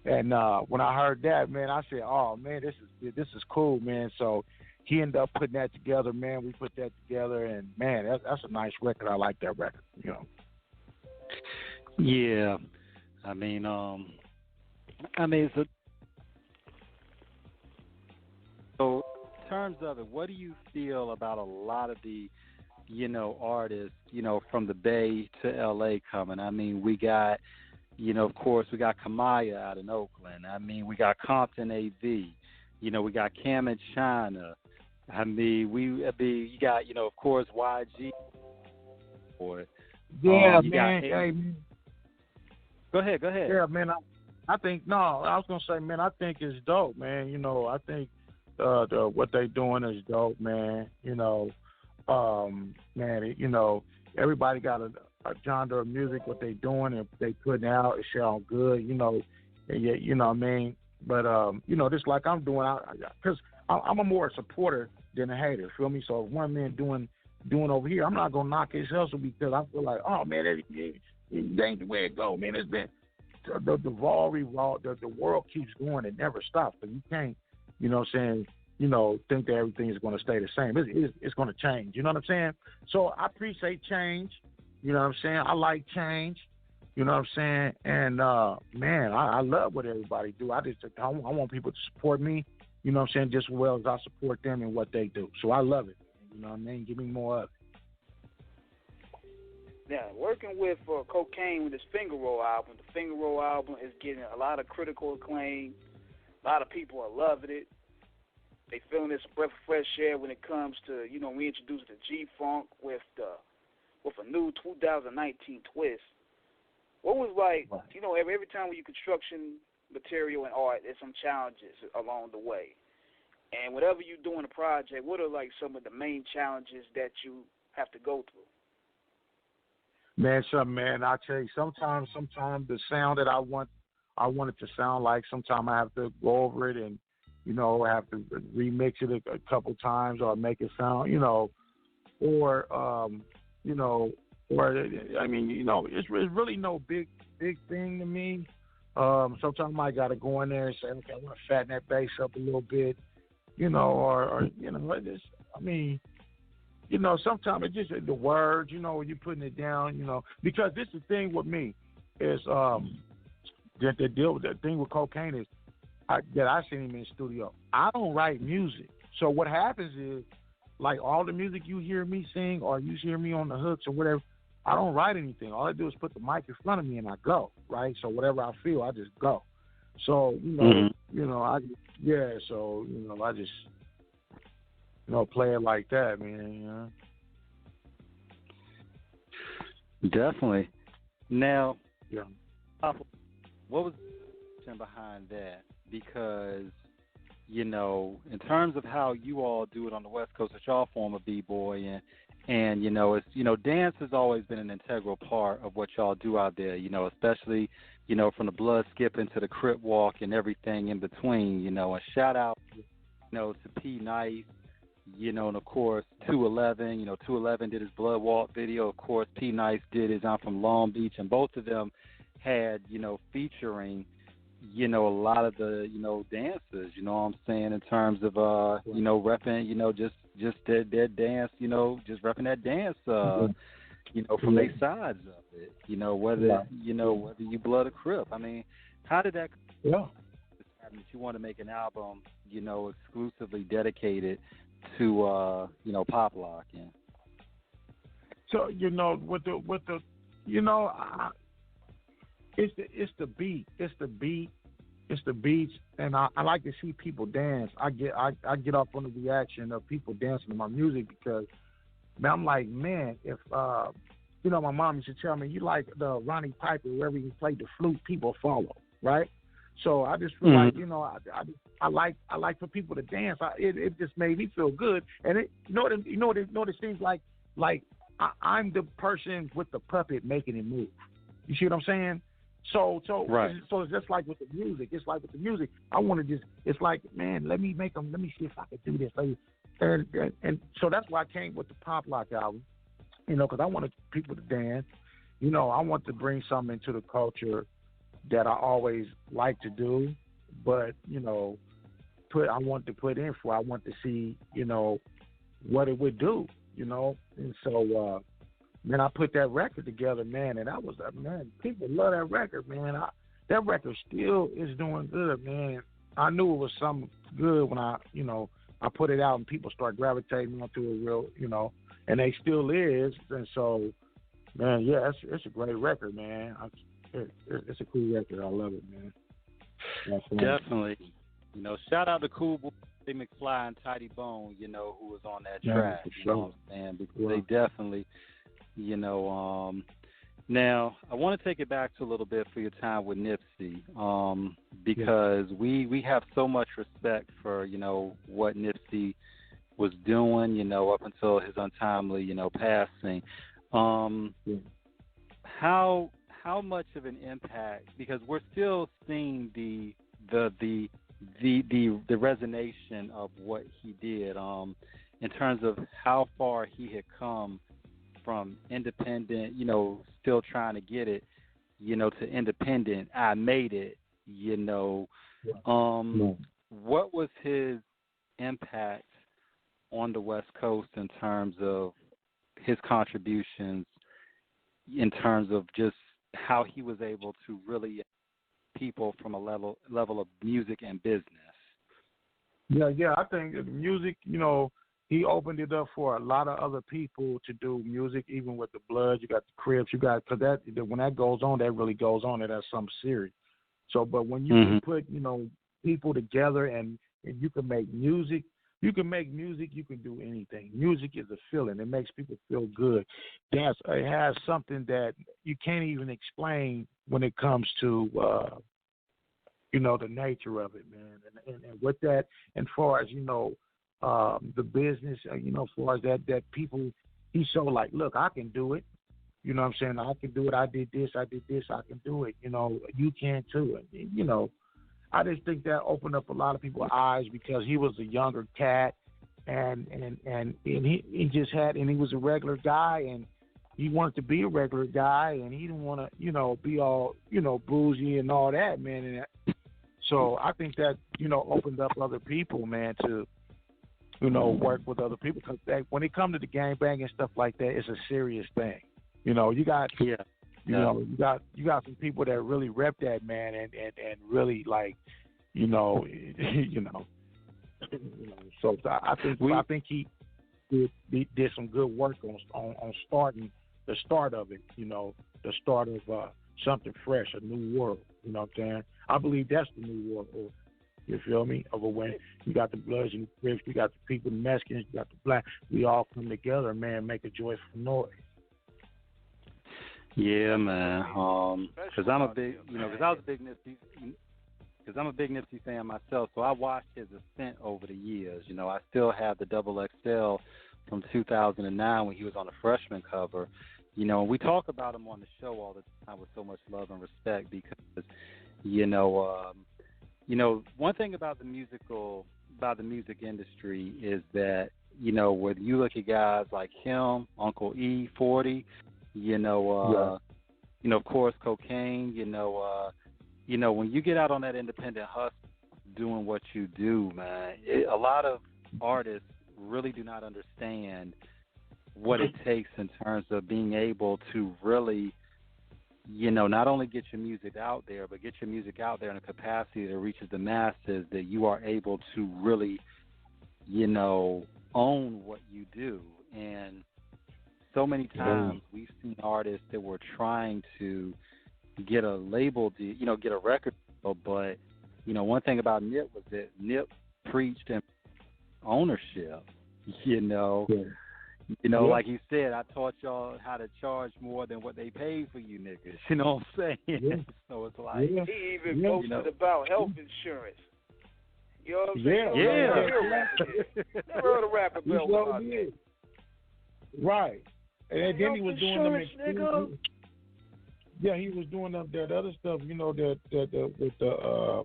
And when I heard that, man, I said, "Oh man, this is cool, man." So he ended up putting that together, man. We put that together, and man, that's a nice record. I like that record, you know. Yeah, I mean, it's a. So in terms of it, what do you feel about a lot of the, you know, artists, you know, from the Bay to LA coming? I mean, we got. You know, of course, we got Kamaya out in Oakland. I mean, we got Compton AV. You know, we got Cam in China. I mean, you got, you know, of course, YG. Yeah, man. Hey, man. Go ahead. Yeah, man. I think I was gonna say, man, I think it's dope, man. You know, I think what they doing is dope, man. You know, man, you know, everybody got a genre of music, what they doing and they putting out, it sound good, you know, and yet, you know what I mean? But, you know, just like I'm doing, because I'm a more supporter than a hater, feel me? So if one man doing over here, I'm not going to knock his hustle because I feel like, oh, man, it ain't the way it go, man. It's been, the world keeps going, it never stops, but you can't, you know what I'm saying, you know, think that everything is going to stay the same. It's going to change, you know what I'm saying? So I appreciate change. You know what I'm saying? I like change. You know what I'm saying? And, man, I love what everybody do. I want people to support me, you know what I'm saying, just as well as I support them in what they do. So I love it. You know what I mean? Give me more of it. Yeah, working with Kokane with his Finger Roll album, the Finger Roll album is getting a lot of critical acclaim. A lot of people are loving it. They feeling it's a breath of fresh air when it comes to, you know, we introduced the G-Funk with a new 2019 twist. What was like, you know, every time when you construction material and art, there's some challenges along the way. And whatever you do in a project, what are like some of the main challenges that you have to go through? Man, I tell you, sometimes the sound that I want it to sound like, sometimes I have to go over it and, you know, I have to remix it a couple times or make it sound, you know, or, you know, or I mean, you know, it's really no big thing to me. Sometimes I got to go in there and say, okay, I want to fatten that bass up a little bit, you know, or you know, I mean, you know, sometimes it's just the words, you know, when you're putting it down, you know, because this is the thing with me is the thing with Kokane is that I seen him in the studio. I don't write music, so what happens is, like all the music you hear me sing or you hear me on the hooks or whatever, I don't write anything. All I do is put the mic in front of me and I go, right? So whatever I feel, I just go. So, you know, you know, I just, you know, play it like that, man, you know. Definitely. Now, yeah. What was the reason behind that? Because, you know, in terms of how you all do it on the West Coast, it's y'all form of B-boy, and you know, it's, you know, dance has always been an integral part of what y'all do out there, you know, especially, you know, from the blood skipping to the crip walk and everything in between, you know. A shout out, you know, to P Nice, you know, and of course 211, you know, 211 did his blood walk video, of course P Nice did his I'm from Long Beach, and both of them had, you know, featuring, you know, a lot of the, you know, dancers, you know what I'm saying, in terms of, you know, repping, you know, just their dance, you know, just repping that dance, you know, from their sides of it, you know, whether you blood or crip. I mean, how did that that you want to make an album, you know, exclusively dedicated to, you know, pop lock? And so, you know, with the, you know, it's the beat, and I like to see people dance. I get up on the reaction of people dancing to my music because, man, I'm like, man, if you know, my mom used to tell me, you like the Ronnie Piper, wherever he played the flute, people follow, right? So I just feel like, I like for people to dance. It just made me feel good, and it it seems like I'm the person with the puppet making it move. You see what I'm saying? So it's just like with the music. It's like with the music. I want to it's like, man, let me see if I can do this. And so that's why I came with the Pop Lock album, because I wanted people to dance. I want to bring something into the culture that I always like to do, but, I want to put in for. I want to see, what it would do, And so, man, I put that record together, man, and that was, man, people love that record, man. That record still is doing good, man. I knew it was something good when I put it out and people start gravitating onto it real, and they still is. And so, man, yeah, it's a great record, man. It's a cool record. I love it, man. Definitely. Shout out to Cool Boy, McFly, and Tidy Bone, who was on that track. You know what I'm saying? Because they definitely, now, I want to take it back to a little bit for your time with Nipsey, because we have so much respect for, what Nipsey was doing, up until his untimely, passing. How much of an impact, because we're still seeing the resonation of what he did, in terms of how far he had come from independent, still trying to get it, to independent. I made it, What was his impact on the West Coast in terms of his contributions, in terms of just how he was able to really people from a level of music and business? Yeah, I think the music, he opened it up for a lot of other people to do music, even with the Bloods. You got the Crips, because when that goes on, that really goes on. That's something serious. So, but when you can put, people together and you can make music, you can do anything. Music is a feeling. It makes people feel good. It has something that you can't even explain when it comes to, the nature of it, man. And with that, and far as, the business, as far as that people, he showed like, look, I can do it. You know what I'm saying? I can do it. I did this, I can do it. You can too. And, I just think that opened up a lot of people's eyes, because he was a younger cat, and he just had, and he was a regular guy, and he wanted to be a regular guy, and he didn't want to, be all, bougie and all that, man. And so I think that, opened up other people, man, to, work with other people, because when it comes to the gangbang and stuff like that, it's a serious thing. You got you got some people that really rep that, man, and really like, So I think he did some good work on starting the start of it. The start of something fresh, a new world. You know what I'm saying? I believe that's the new world. You feel me? Of when you got the Bloods and the Crips, you got the people, the Mexicans, you got the Black. We all come together, man, make a joyful noise. Yeah, man. Because I'm a big, I'm a big Nipsey fan myself. So I watched his ascent over the years. I still have the XXL from 2009 when he was on the freshman cover. We talk about him on the show all the time with so much love and respect, because, one thing about the music industry is that, when you look at guys like him, Uncle E, 40, of course, Kokane, when you get out on that independent hustle, doing what you do, man, a lot of artists really do not understand what it takes in terms of being able to really, not only get your music out there, but get your music out there in a capacity that reaches the masses, that you are able to really, own what you do. And so many times we've seen artists that were trying to get a label deal, get a record deal, but, one thing about Nip was that Nip preached ownership, You know, like you said, I taught y'all how to charge more than what they paid for you niggas. You know what I'm saying? Yeah. So it's like he even posted about health insurance. You know what I'm saying? Never heard a rapper bill about that. Right. And then he was doing them nigga. Yeah, he was doing that other stuff, you know, that with the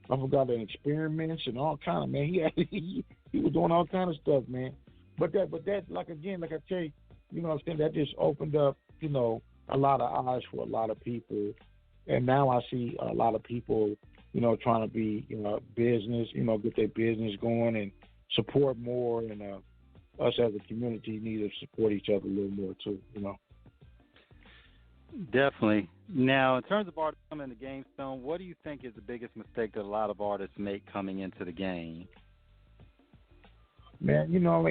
I forgot the experiments and all kind of, man. He was doing all kind of stuff, man. But that like I tell you, you know what I'm saying, that just opened up, you know, a lot of eyes for a lot of people. And now I see a lot of people, you know, trying to be, you know, business, you know, get their business going and support more. And us as a community need to support each other a little more too, you know. Definitely. Now, in terms of artists coming in the game, Stone, what do you think is the biggest mistake that a lot of artists make coming into the game? Man, you know,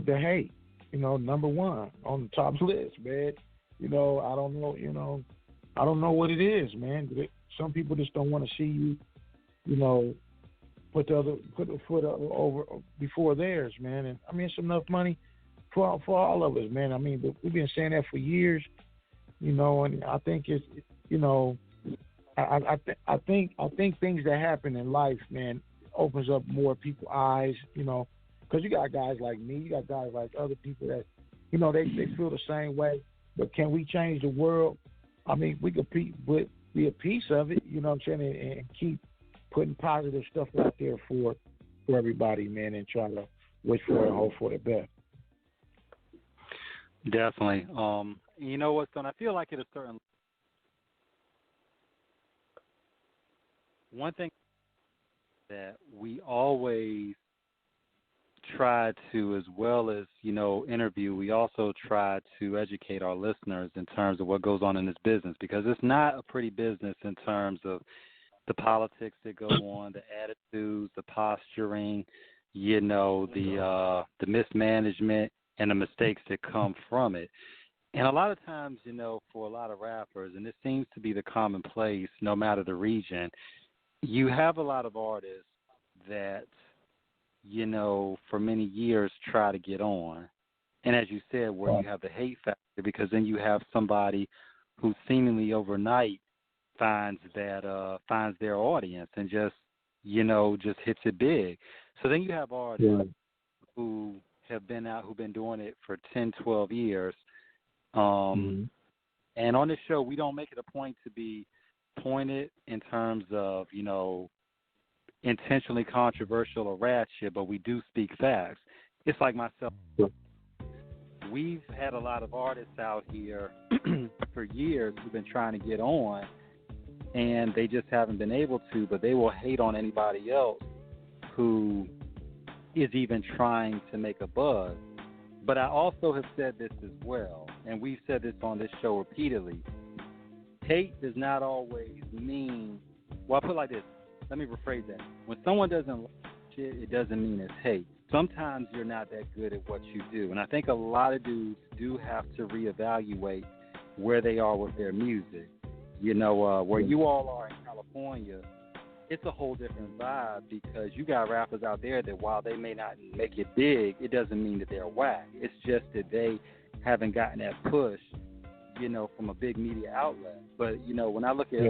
the hate, you know, number one on the top list, man. You know, I don't know what it is, man. Some people just don't want to see you, you know, put the foot over before theirs, man. And I mean, it's enough money for all of us, man. I mean, but we've been saying that for years. You know, and I think it's, you know, I think things that happen in life, man, opens up more people's eyes, you know, because you got guys like me, you got guys like other people that, you know, they feel the same way. But can we change the world? I mean, we could be a piece of it, you know what I'm saying, and keep putting positive stuff out there for everybody, man, and try to wish for and hope for the best. Definitely. You know what, son? I feel like at a certain one thing that we always try to, as well as, you know, interview, we also try to educate our listeners in terms of what goes on in this business, because it's not a pretty business in terms of the politics that go on, the attitudes, the posturing, you know, the mismanagement and the mistakes that come from it. And a lot of times, you know, for a lot of rappers, and this seems to be the commonplace no matter the region, you have a lot of artists that, you know, for many years try to get on. And as you said, where you have the hate factor, because then you have somebody who seemingly overnight finds their audience and just, you know, just hits it big. So then you have artists who have been doing it for 10, 12 years. And on this show, we don't make it a point to be pointed in terms of, you know, intentionally controversial or ratchet, but we do speak facts. It's like myself. We've had a lot of artists out here for years who've been trying to get on, and they just haven't been able to, but they will hate on anybody else who is even trying to make a buzz. But I also have said this as well, and we've said this on this show repeatedly. Hate does not always mean, well, I'll put it like this. Let me rephrase that. When someone doesn't like shit, it doesn't mean it's hate. Sometimes you're not that good at what you do. And I think a lot of dudes do have to reevaluate where they are with their music. You know, where you all are in California, it's a whole different vibe, because you got rappers out there that while they may not make it big, it doesn't mean that they're whack. It's just that they haven't gotten that push, you know, from a big media outlet. But you know, when I look at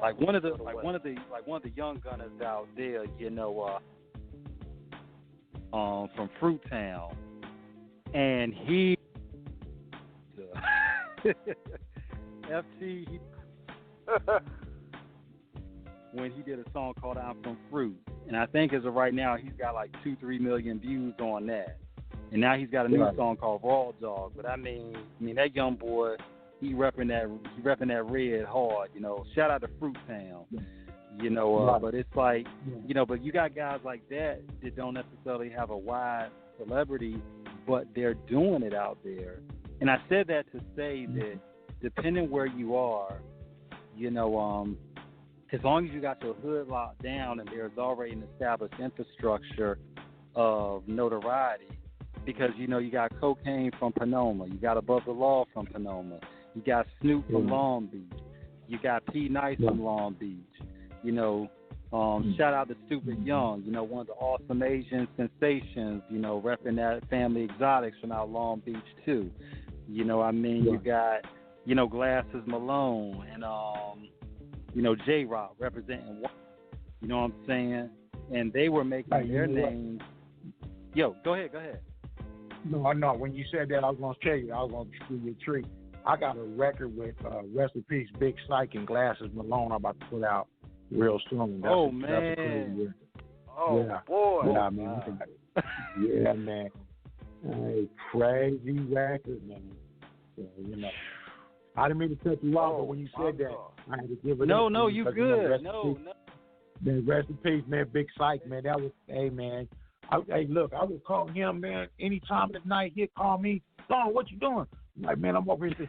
like one of the young gunners out there, you know, from Fruit Town, and he FT when he did a song called I'm From Fruit. And I think as of right now, he's got like 2-3 million views on that. And now he's got a new song called Raw Dog. But I mean that young boy, he repping that red hard, you know. Shout out to Fruit Town. You know, but it's like, you know, but you got guys like that don't necessarily have a wide celebrity, but they're doing it out there. And I said that to say that depending where you are, you know, as long as you got your hood locked down and there's already an established infrastructure of notoriety, because, you know, you got Kokane from Panoma, you got Above the Law from Panoma, you got Snoop from Long Beach, you got P. Nice from Long Beach. You know, Shout out to Stupid Young, one of the awesome Asian sensations, repping that Family Exotics from out Long Beach too. You got, Glasses Malone and J-Rock representing one. You know what I'm saying? And they were making their names. Yo, go ahead. No. When you said that, I was going to tell you, I was going to give you a treat. I got a record with Rest in Peace, Big Psych and Glasses Malone I'm about to put out real soon. That's a crazy record. Oh, yeah. boy. Yeah, man. Yeah, man. Hey, crazy record, man. So, I didn't mean to cut you off, but when you said that, I had to give it up. No, you good. No. Man, rest in peace, man. Big Psych, man. That was, hey, man. Look, I would call him, man, any time of the night. He'd call me, Don, what you doing? I'm like, man, I'm over here.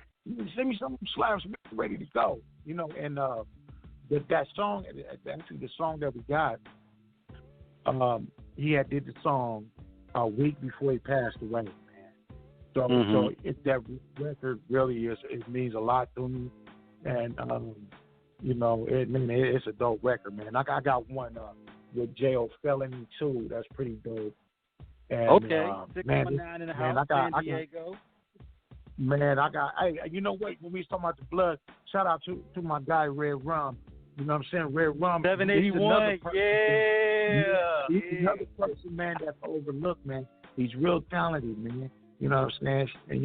Send me some slaps, ready to go. And that song, actually the song that we got, he had did the song a week before he passed away, man. So that record really is, it means a lot to me. And, it's a dope record, man. I got one with J.O. Felony too. That's pretty dope. And, okay, 619 in the house, San Diego. Hey, you know what? When we was talking about the blood, shout out to my guy Red Rum. You know what I'm saying? Red Rum. 781. He's another person, man, that's overlooked, man. He's real talented, man. You know what I'm saying? And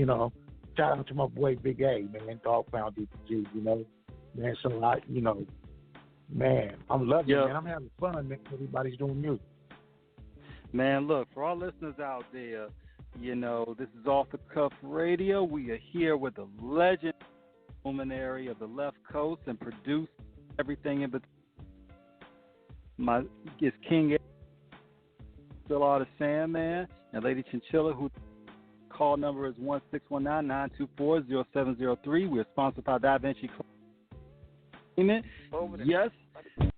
shout out to my boy Big A, man, Dog Pound DPG. Man, so man, I'm loving it, man. I'm having fun, man. Everybody's doing music. Man, look, for our listeners out there, this is Off the Cuff Radio. We are here with the legend luminary of the left coast and produce everything in between. It's King Still Artist Sandman and Lady Chinchilla, who call number is 1-619-924-0703. We're sponsored by Da Vinci. Yes,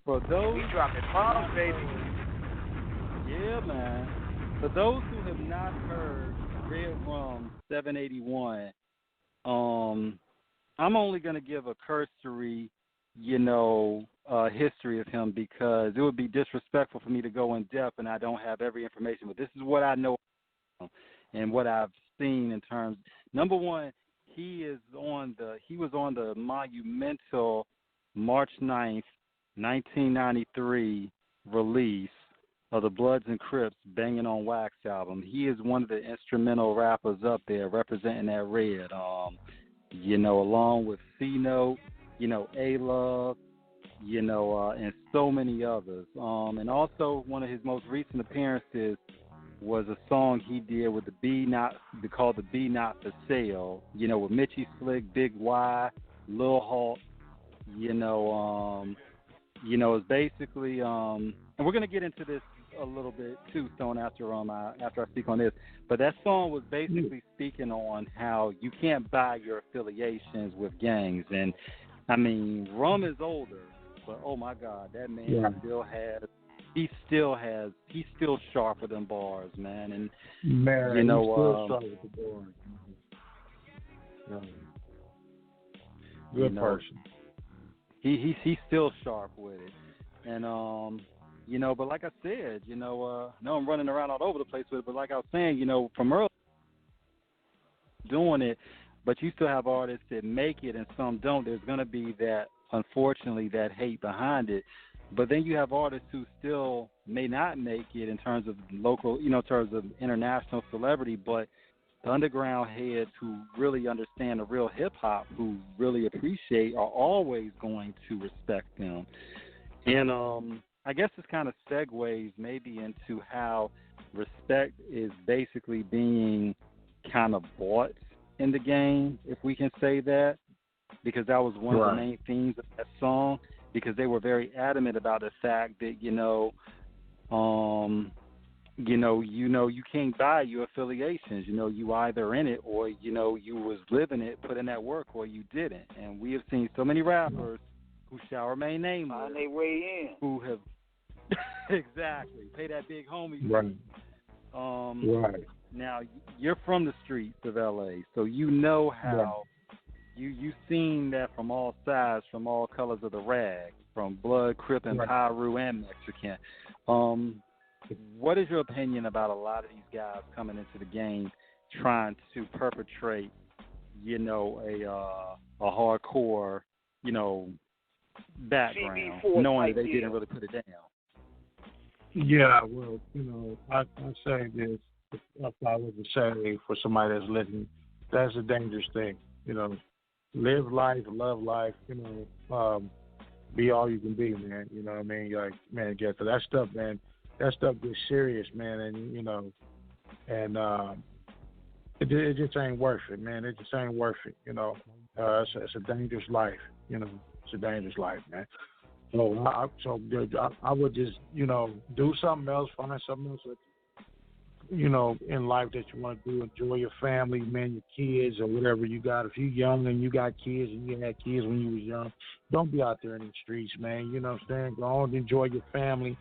for those we dropping bombs, baby. Yeah, man. For those who have not heard Red Rum 781, I'm only going to give a cursory, history of him because it would be disrespectful for me to go in depth and I don't have every information. But this is what I know and what I've seen in terms. Number one, he was on the monumental March 9th, 1993 release of the Bloods and Crips Banging on Wax album. He is one of the instrumental rappers up there representing that red, along with C-Note, A-Love, and so many others. And also one of his most recent appearances was a song he did with called the B Not For Sale, with Mitchie Slick, Big Y, Lil Hawk, it's basically, and we're going to get into this a little bit too, Stone, after I speak on this. But that song was basically speaking on how you can't buy your affiliations with gangs. And, I mean, Rum is older, but, oh, my God, that man he's still sharper than bars, man. And, man, he's still sharp with the bars. Good person. He's still sharp with it. And, but like I said, I know I'm running around all over the place with it, but like I was saying, from early doing it, but you still have artists that make it and some don't. There's going to be that, unfortunately, that hate behind it. But then you have artists who still may not make it in terms of local, in terms of international celebrity, but the underground heads who really understand the real hip-hop, who really appreciate, are always going to respect them. And I guess this kind of segues maybe into how respect is basically being kind of bought in the game, if we can say that, because that was one of the main themes of that song, because they were very adamant about the fact that, you can't buy your affiliations. You either in it or, you was living it, put in that work, or you didn't. And we have seen so many rappers who shall remain nameless. On their way in. Who have exactly pay that big homie. Right. Now you're from the streets of LA, so you know how you've seen that from all sides, from all colors of the rag. from Blood, Crip, and Pyru and Mexican. What is your opinion about a lot of these guys coming into the game trying to perpetrate, you know, a hardcore, you know, background, knowing that they didn't really put it down? Yeah, well, you know, I say this, if I was to say for somebody that's listening, that's a dangerous thing. You know, live life, love life, you know, be all you can be, man. You know what I mean? Like, man, get to that stuff, man. That stuff gets serious, man, and, you know, and it just ain't worth it, man. It just ain't worth it, you know. It's a dangerous life, you know. It's a dangerous life, man. So I would just, you know, do something else, find something else, you know, in life that you want to do. Enjoy your family, man, your kids or whatever you got. If you're young and you got kids and you had kids when you was young, don't be out there in the streets, man. You know what I'm saying? Go on, enjoy your family.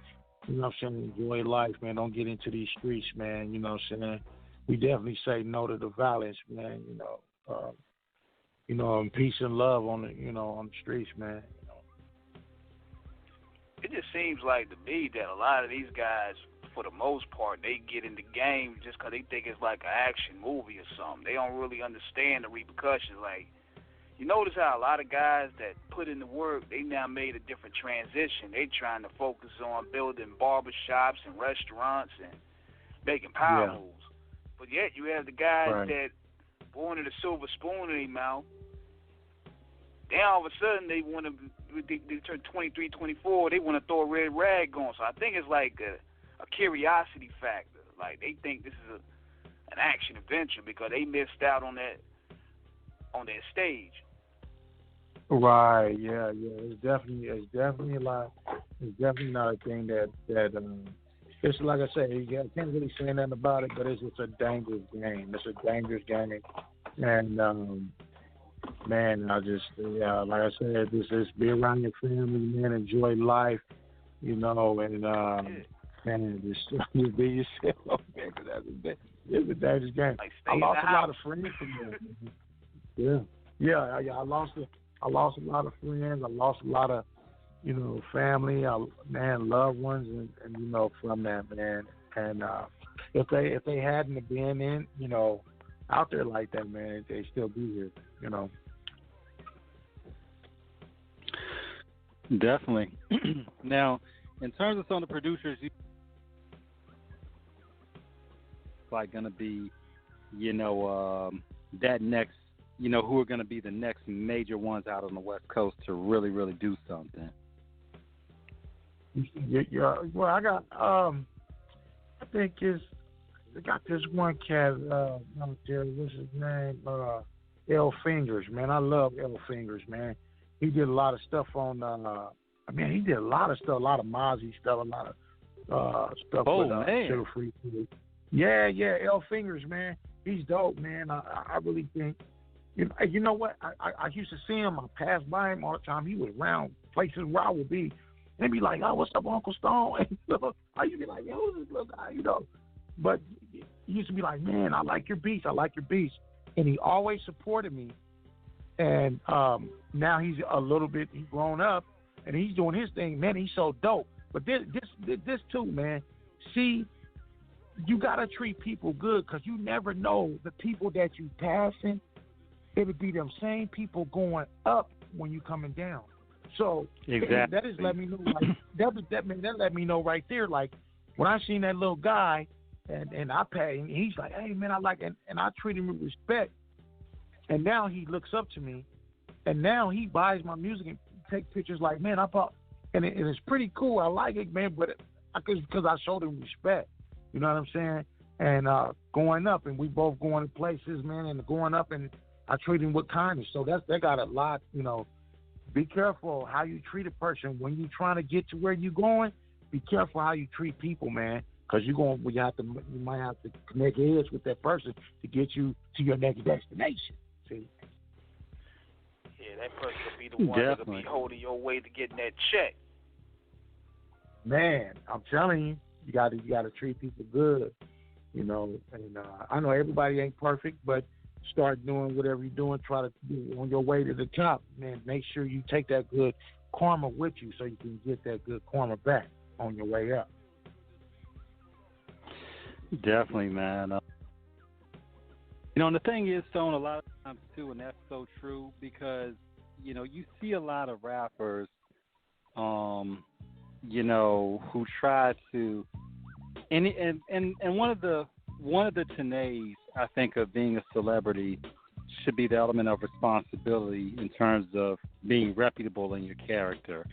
You know what I'm saying? Enjoy life, man. Don't get into these streets, man. You know what I'm saying? We definitely say no to the violence, man. You know, and peace and love on the, you know, on the streets, man. It just seems like to me that a lot of these guys, for the most part, they get in the game just because they think it's like an action movie or something. They don't really understand the repercussions. Like, you notice how a lot of guys that put in the work, they now made a different transition. They trying to focus on building barbershops and restaurants and making power moves. But yet you have the guys that born with a silver spoon in their mouth. Then all of a sudden they want to, they turn 23, 24, they want to throw a red rag on. So I think it's like a curiosity factor. Like they think this is an action adventure because they missed out on that stage. Right, yeah. It's definitely a lot. It's definitely not a thing that it's like I say, I can't really say nothing about it, but it's just a dangerous game. It's a dangerous game, and man, I just like I said, just be around your family, man. Enjoy life, you know, and man, just be yourself, man. Cause it's a dangerous game. Like I lost a lot of friends from that. Yeah. I lost a lot of friends. I lost a lot of, you know, family, loved ones, and you know, from that, man. And if they hadn't been in, you know, out there like that, man, they still be here, you know. Definitely. Now, in terms of some of the producers, like going to be, you know, that next, you know, who are going to be the next major ones out on the West Coast to really, really do something? Yeah. Well, I got, I think I got this one cat out there. What's his name? L Fingers, man. I love L Fingers, man. He did a lot of stuff on. He did a lot of stuff, a lot of Mozzy stuff, a lot of stuff with Sugar Free Food. Yeah. L Fingers, man. He's dope, man. I really think. You know what? I used to see him. I passed by him all the time. He was around places where I would be. And be like, oh, what's up, Uncle Stone? And, you know, I used to be like, yo, who's this little guy? You know. But he used to be like, man, I like your beats. And he always supported me. And now he's a little bit, he's grown up, and he's doing his thing. Man, he's so dope. But this too, man. See, you got to treat people good because you never know the people that you passing. It'll be them same people going up when you coming down. So exactly. That just let me know. Like, that let me know right there. Like when I seen that little guy, and I paid, and he's like, "Hey man, I like," and I treat him with respect. And now he looks up to me, and now he buys my music and take pictures. Like, man, I bought, and it's pretty cool. I like it, man. But because I showed him respect, you know what I'm saying? And going up, and we both going to places, man, and going up, and I treat him with kindness. So that got a lot, you know. Be careful how you treat a person when you're trying to get to where you're going. Be careful how you treat people, man, because you might have to connect heads with that person to get you to your next destination. See? Yeah, that person will be the one that'll be holding your way to getting that check. Man, I'm telling you, you got to treat people good, you know. And I know everybody ain't perfect, but start doing whatever you're doing. Try to be on your way to the top, man. Make sure you take that good karma with you so you can get that good karma back on your way up. Definitely, man. And the thing is, Stone, a lot of times, too, and that's so true, because, you see a lot of rappers, who try to, and one of the tenays, I think, of being a celebrity should be the element of responsibility in terms of being reputable in your character.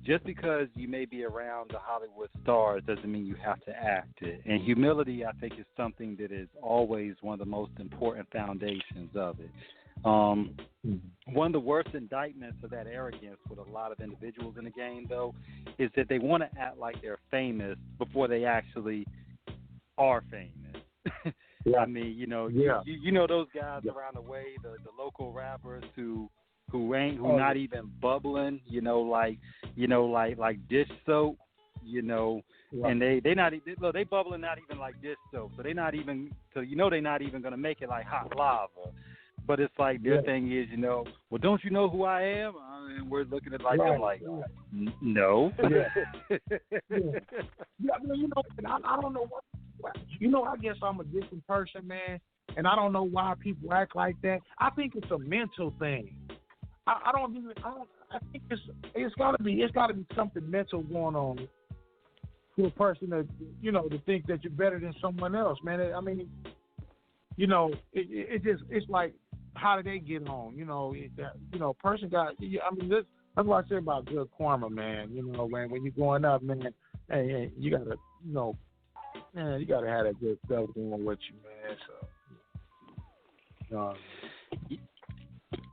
Just because you may be around the Hollywood stars doesn't mean you have to act it. And humility, I think, is something that is always one of the most important foundations of it. One of the worst indictments of that arrogance with a lot of individuals in the game, though, is that they want to act like they're famous before they actually are famous. Yeah. I mean, those guys around the way, the local rappers who not even bubbling, like dish soap, and they not they bubbling not even like dish soap, so they're not even gonna make it like hot lava. But it's like their thing is, well, don't you know who I am? And we're looking at like them like, no. Yeah, I mean, I don't know what. I guess I'm a different person, man, and I don't know why people act like that. I think it's a mental thing. I think it's gotta be something mental going on to a person that to think that you're better than someone else, man. I mean, it's like, how did they get on? Person got. I mean, that's what I say about good karma, man. Man, when you're growing up, man, hey, you gotta, man, you gotta have that good stuff going with you, man. So,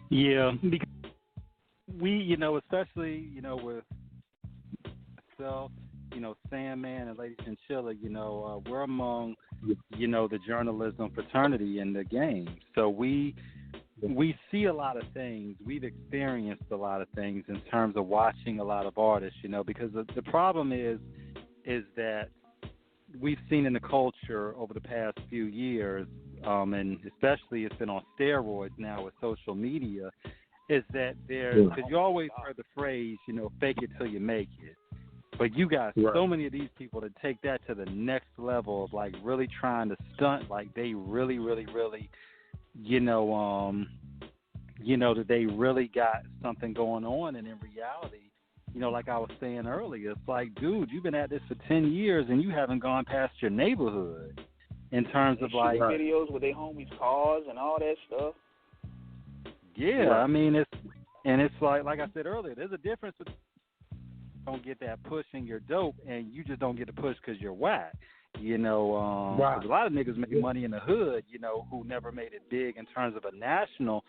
yeah, because we, especially, with myself, Sandman and Lady Chinchilla, we're among, the journalism fraternity in the game. So we see a lot of things. We've experienced a lot of things in terms of watching a lot of artists, because the problem is that we've seen in the culture over the past few years, and especially it's been on steroids now with social media, is that because you always heard the phrase, fake it till you make it. But you got so many of these people that take that to the next level of like really trying to stunt like they really, really, really, that they really got something going on, and in reality, like I was saying earlier, it's like, dude, you've been at this for 10 years and you haven't gone past your neighborhood in terms of like videos with their homies' cars and all that stuff. Yeah, I mean, it's like I said earlier, there's a difference between you don't get that push and you're dope, and you just don't get the push because you're whack. 'Cause a lot of niggas make money in the hood, who never made it big in terms of a national.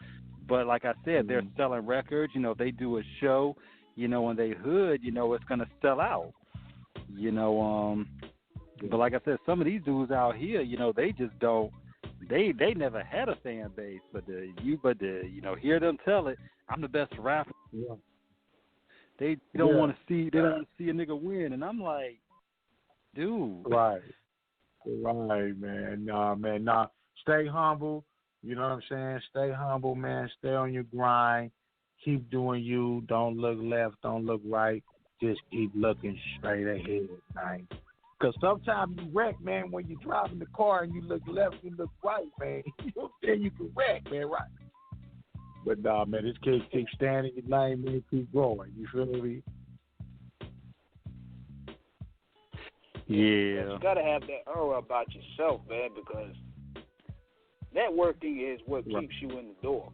But like I said, they're selling records. They do a show, when they hood, it's gonna sell out. But like I said, some of these dudes out here, they just don't. They never had a fan base, but hear them tell it. I'm the best rapper. Yeah. They don't want to see. They don't want to see a nigga win, and I'm like, dude. Right, man. Nah. Stay humble. You know what I'm saying? Stay humble, man. Stay on your grind. Keep doing you. Don't look left. Don't look right. Just keep looking straight ahead, man. Because sometimes you wreck, man, when you're driving the car and you look left, you look right, man. Then you can wreck, man, right? But nah, man, this kid keep standing in your lane, man, keep going. You feel me? Yeah. You gotta have that aura about yourself, man, because networking is what keeps you in the door.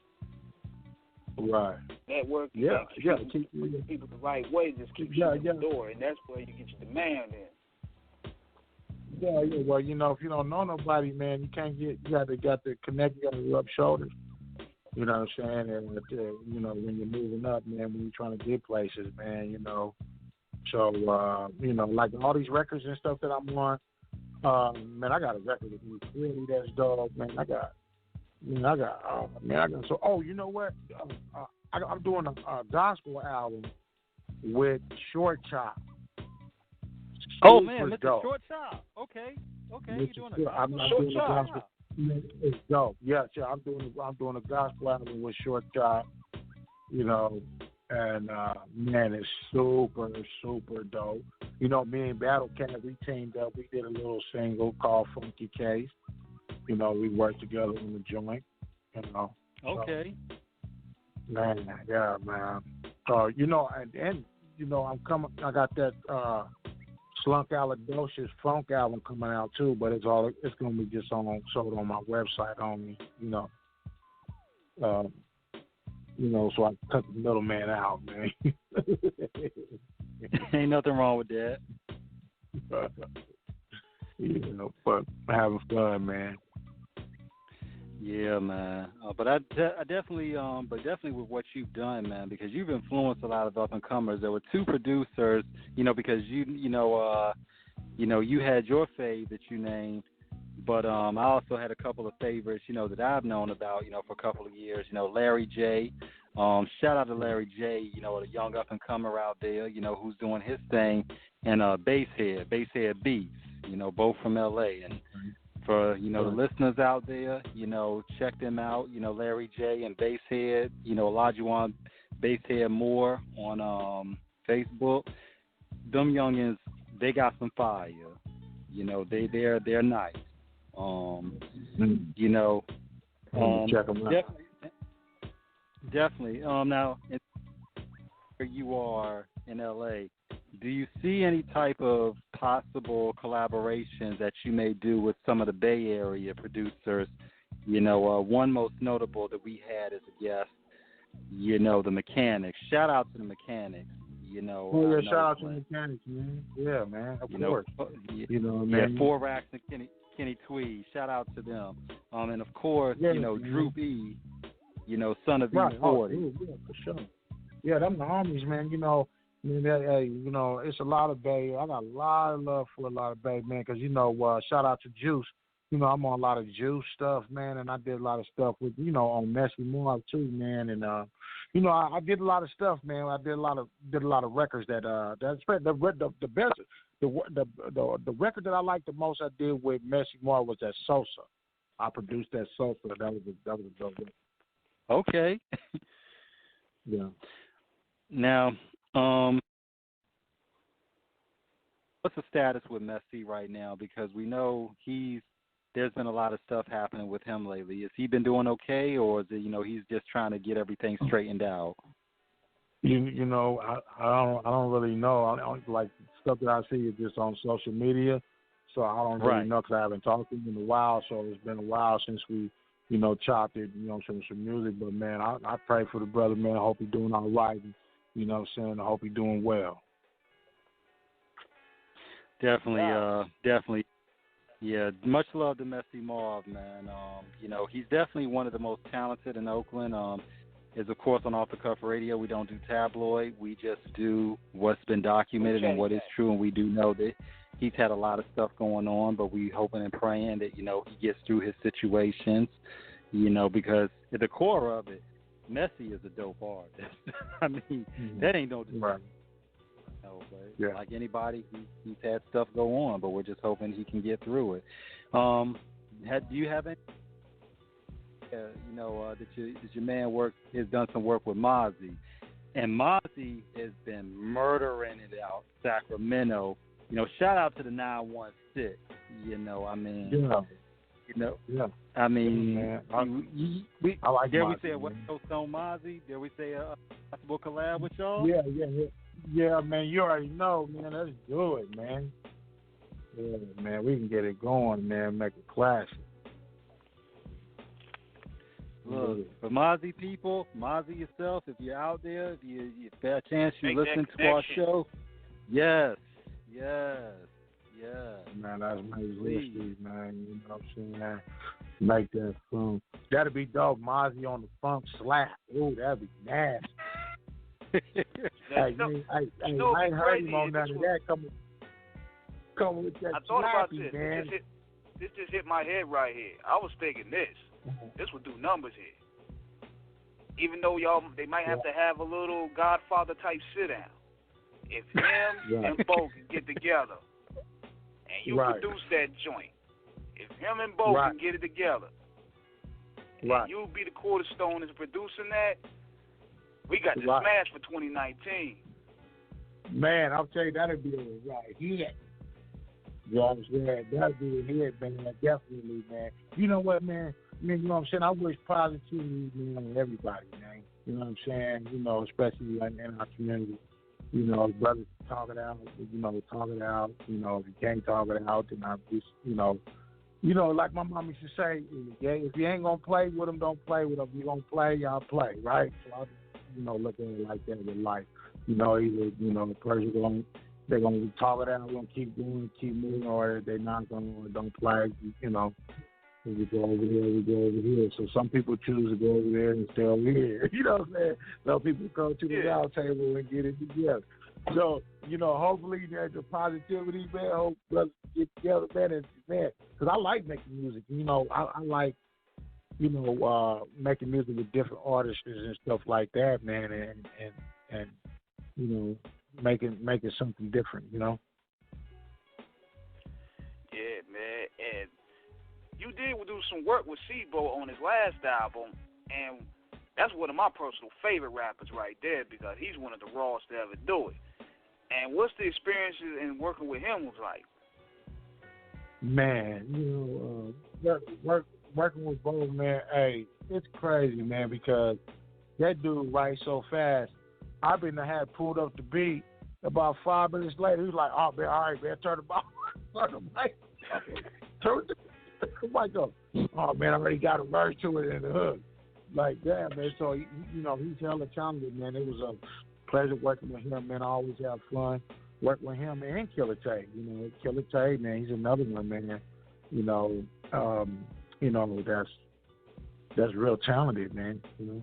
Right. Networking keeps people the right way, just keeps you in the door, and that's where you get your demand in. Yeah. Well, if you don't know nobody, man, you can't get. You got to connect. You got to rub shoulders. You know what I'm saying? And when you're moving up, man, when you're trying to get places, man, So, like all these records and stuff that I'm on, man, I got a record with me, really, that's dog, man. I got. So, you know what? I'm doing a gospel album with Short Chop. Oh man, Mr. Short Chop. Okay. You're doing a Short Chop. It's dope. Yeah. I'm doing a gospel album with Short Chop. And man, it's super, super dope. You know, me and Battlecat, we teamed up. We did a little single called Funky Case. You know, we worked together in the joint. You know. Okay. So, man, yeah, man. You know, and you know, I'm coming. I got that Slunk Alidocious Funk album coming out too, but it's gonna be just sold on my website only. You know. You know, so I cut the middleman out, man. Ain't nothing wrong with that. You know, but having fun, man. Yeah, man. But I definitely, with what you've done, man, because you've influenced a lot of up and comers. There were two producers, you know, because you had your fave that you named. But I also had a couple of favorites, you know, that I've known about, you know, for a couple of years. You know, Larry J. Shout out to Larry J. You know, the young up and comer out there, you know, who's doing his thing, and Basshead Beats, you know, both from L.A. And for the listeners out there, you know, check them out. You know, Larry J. and Basshead. You know, Olajuwon Basshead Moore on Facebook. Them youngins, they got some fire. You know, they're nice. You know, check them out. Definitely. Now, where you are in LA, do you see any type of possible collaborations that you may do with some of the Bay Area producers? You know, one most notable that we had as a guest, you know, the Mechanics. Shout out to the Mechanics. You know, shout out to the Mechanics, man. Yeah, man. Of course. You know, man. Yeah, 4 Racks and Kenny Tweed. Shout out to them. And of course, you know, man. Drew B. You know, son of right. E40. Yeah, for sure. Yeah, them the homies, man. You know, you know, it's a lot of Bay. I got a lot of love for a lot of Bay, man. Because you know, shout out to Juice. You know, I'm on a lot of Juice stuff, man, and I did a lot of stuff with, you know, on Messy Moore too, man, and you know, I did a lot of stuff, man. I did a lot of records that the best the record that I liked the most I did with Messy Moore was that Sosa. I produced that Sosa. That was a dope record. Okay. Yeah. Now, what's the status with Messy right now? Because we know there's been a lot of stuff happening with him lately. Has he been doing okay, or is it, you know, he's just trying to get everything straightened out? You know, I don't really know. I don't, like stuff that I see is just on social media, so I don't really know because I haven't talked to him in a while. So it's been a while since we, you know, chopped it, you know, some music. But man, I pray for the brother, man. I hope he's doing all right. And, you know what I'm saying? I hope he's doing well. Definitely. Yeah, much love to Messy Marv, man. You know, he's definitely one of the most talented in Oakland. Is of course on Off the Cuff Radio. We don't do tabloid. We just do what's been documented and what is true. And we do know that he's had a lot of stuff going on, but we hoping and praying that, you know, he gets through his situations. You know, because at the core of it, Messy is a dope artist. I mean, that ain't no disrespect. But like anybody, he's had stuff go on, but we're just hoping he can get through it. Do you have any? You know, that your man has done some work with Mozzy, and Mozzy has been murdering it out Sacramento. You know, shout out to the 916. You know, I mean, you know, I mean, I like dare Mozzy, we say a West Coast Stone Mozzy? Dare we say a possible collab with y'all? Yeah, man, you already know, man. Let's do it, man. Yeah, man, we can get it going, man. Make it classic. Look, for Mozzy people, Mozzy yourself, if you're out there, if you have a chance, you listen to our show. Yes. Man, that's my history, man. You know what I'm saying? Make that funk. That'd be dope. Mozzy on the funk slap. Ooh, that'd be nasty. I ain't heard him on none of that. Come with that. I thought about this. Man. This just hit my head right here. I was thinking this. This would do numbers here. Even though they might have to have a little Godfather type sit down. If him and Bo can get together and you produce that joint, if him and Bo can get it together, and you'll be the cornerstone in producing that, We got the smash for 2019. Man, I'll tell you, that'd be a right hit. You know what I'm saying? That'd be a hit, man. Definitely, man. You know what, man? You know what I'm saying? I wish positivity, man, on everybody, man. You know what I'm saying? You know, especially like in our community. You know, brothers talk it out. You know, talk it out. You know, if you can't talk it out, then I just, you know, like my mom used to say, if you ain't gonna play with them, don't play with them. If you gonna play, y'all play, right? So I, you know, look at it like that with life. You know, either the person they're gonna talk it out, gonna keep going, keep moving, or they're not gonna, or don't play. You know, we go over here, we go over here. So some people choose to go over there and stay over here. You know what I'm saying? Some people go to the round table and get it together. So, you know, hopefully there's a positivity, man. Hope brothers get together, man, and man, because I like making music. You know, I like, you know, making music with different artists and stuff like that, man, and you know, making something different, you know. Yeah, man, and you did do some work with C-Bo on his last album, and that's one of my personal favorite rappers right there because he's one of the rawest to ever do it. And what's the experiences in working with him was like? Man, you know, working with Bo, man, hey, it's crazy, man, because that dude writes so fast. I've been had pulled up the beat. About 5 minutes later, he was like, "Oh man, all right, man, turn the mic, turn the mic up." Oh man, I already got a verse to it in the hook. Like that, man. So you know, he's hella talented, man. It was a pleasure working with him, man. I always have fun working with him and Guilloteam. You know, Guilloteam, man, he's another one, man. You know, that's real talented, man. You know.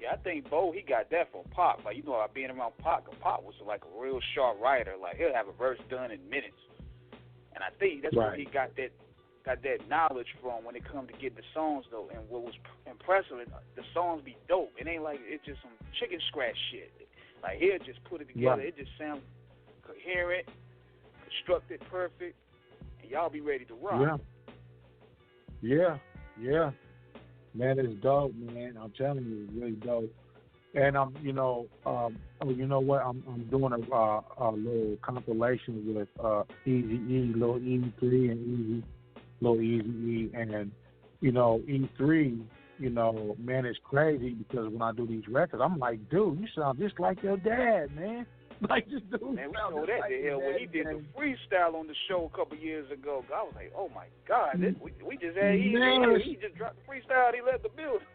Yeah, I think Bo, he got that from Pop. Like, you know, being around Pop, Pop was like a real sharp writer. Like, he'll have a verse done in minutes. And I think that's where he got that knowledge from when it comes to getting the songs, though. And what was impressive, the songs be dope. It ain't like it's just some chicken scratch shit. Like, he'll just put it together. It just sounds coherent, constructed perfect, and y'all be ready to rock. Yeah. Man, it's dope, man. I'm telling you, it's really dope. And you know what? I'm doing a little compilation with Easy-E, Lil E3, and Lil Easy-E, and you know E3. You know, man, it's crazy because when I do these records, I'm like, dude, you sound just like your dad, man. Like this dude. Man, we know that the hell when he did the freestyle on the show a couple years ago. I was like, oh my God, we just had he just dropped the freestyle. He left the building.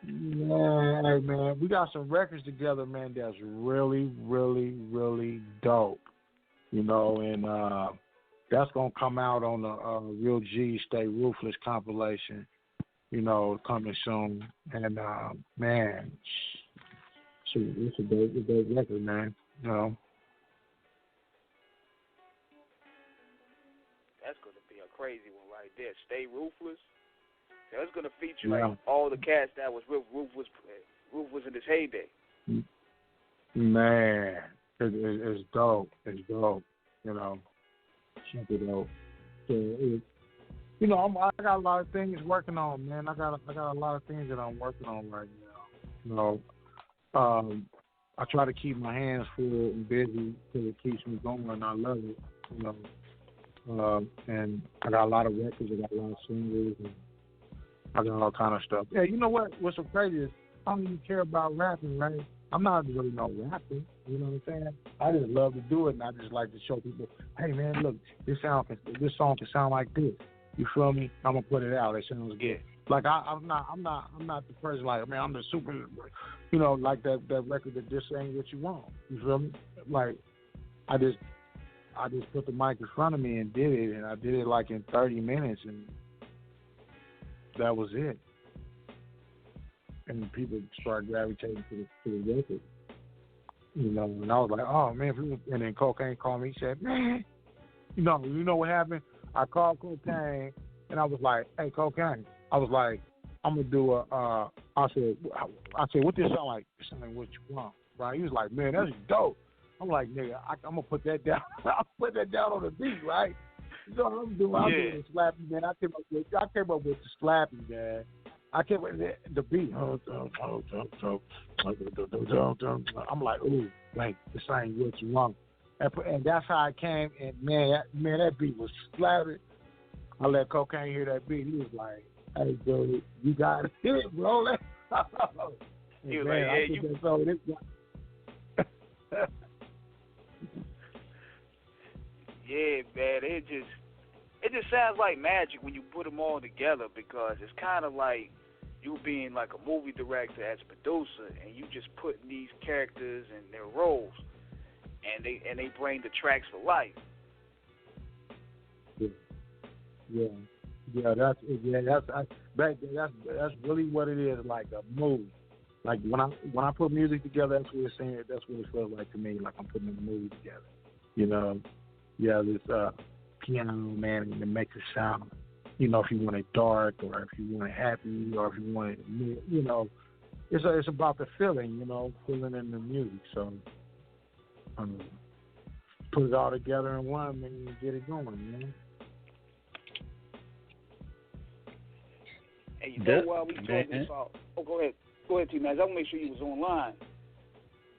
Yeah, man, we got some records together, man. That's really, really, really dope. You know, and that's gonna come out on the Real G Stay Ruthless compilation. You know, coming soon. And man, it's a dope record, man. You know. That's going to be a crazy one right there. Stay Ruthless. So it's going to feature like all the cats that was Ruthless in his heyday. Man, it's dope. It's dope. You know, super dope. So you know, I got a lot of things working on, man. I got a lot of things that I'm working on right now. You know, I try to keep my hands full and busy because it keeps me going, and I love it. You know, and I got a lot of records, I got a lot of singles, and I got all kind of stuff. Yeah, you know what? What's so crazy is I don't even care about rapping, right? I'm not really no rapper. You know what I'm saying? I just love to do it, and I just like to show people, hey man, look, this song can sound like this. You feel me? I'm gonna put it out. It sounds good. Like I'm not the person like, man, I'm the super, you know, like that record that just ain't what you want. You feel me? Like I just put the mic in front of me and did it, and I did it like in 30 minutes, and that was it. And people started gravitating to the record, you know. And I was like, oh man, and then Kokane called me. He said, man, you know what happened? I called Kokane, and I was like, hey, Kokane. I was like, I'm gonna do I said, what this sound like? It sound like what you want, right? He was like, man, that's dope. I'm like, nigga, I'm gonna put that down. I'll put that down on the beat, right? So I'm doing the slappy, man. I came up with the slappy, man. I can't wait. The beat. I'm like, ooh, wait, this ain't what you want. And that's how I came. And man, that beat was splattered. I let Kokane hear that beat. He was like, "Hey, dude, you got it, bro." He was like, "Yeah, you." Yeah, man, it just sounds like magic when you put them all together, because it's kind of like you being like a movie director as a producer, and you just putting these characters in their roles, and they bring the tracks to life. That's really what it is, like a movie. Like when I put music together, that's what it's saying. That's what it feels like to me. Like I'm putting a movie together. You know, this piano, man, and it makes it sound. You know, if you want it dark, or if you want it happy, or if you want it, you know, it's about the feeling. You know, feeling in the music. So, put it all together in one, man, and get it going. You know. And you know, while we talking about, go ahead, T-Max. I want to make sure you was online.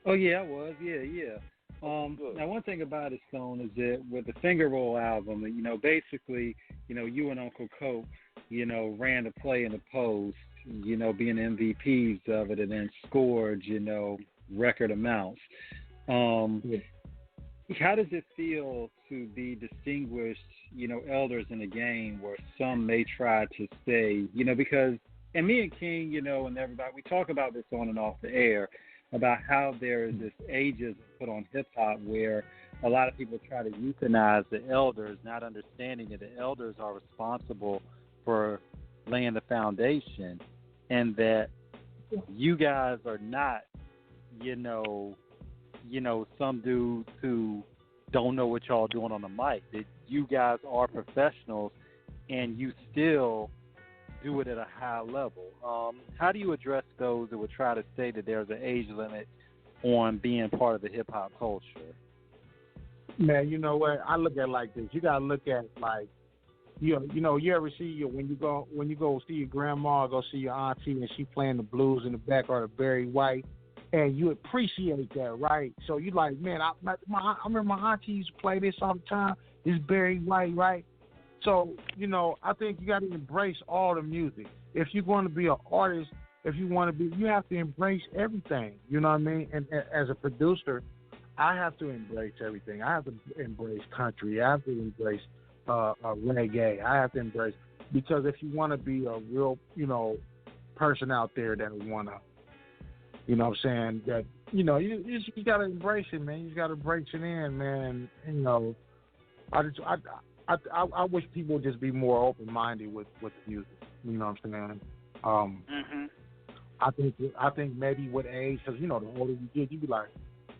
Oh yeah, I was. Yeah. Now, one thing about it, Stone, is that with the Finger Roll album, you know, basically, you know, you and Uncle Coke, you know, ran the play in the post, you know, being MVPs of it, and then scored, you know, record amounts. How does it feel to be distinguished, you know, elders in the game where some may try to say, you know, because, and me and King, you know, and everybody, we talk about this on and off the air, about how there is this ageism put on hip-hop where a lot of people try to euthanize the elders, not understanding that the elders are responsible for laying the foundation, and that you guys are not, you know, some dudes who don't know what y'all doing on the mic, that you guys are professionals and you still do it at a high level. How do you address those that would try to say that there's an age limit on being part of the hip-hop culture? Man, you know what? I look at it like this. You got to look at like, you know, you ever see when you go see your grandma or go see your auntie and she playing the blues in the back or the Barry White, and you appreciate that, right? So you like, man, I remember my auntie used to play this all the time, this Barry White, right? So, you know, I think you got to embrace all the music. If you're going to be an artist, you have to embrace everything. You know what I mean? And as a producer, I have to embrace everything. I have to embrace country. I have to embrace reggae. I have to embrace, because if you want to be a real, you know, person out there that want to, you know what I'm saying, that, you know, you got to embrace it, man. You got to embrace it in, man. And, you know, I wish people would just be more open-minded with the music. You know what I'm saying? I think maybe with age, because, you know, the older you get, you be like,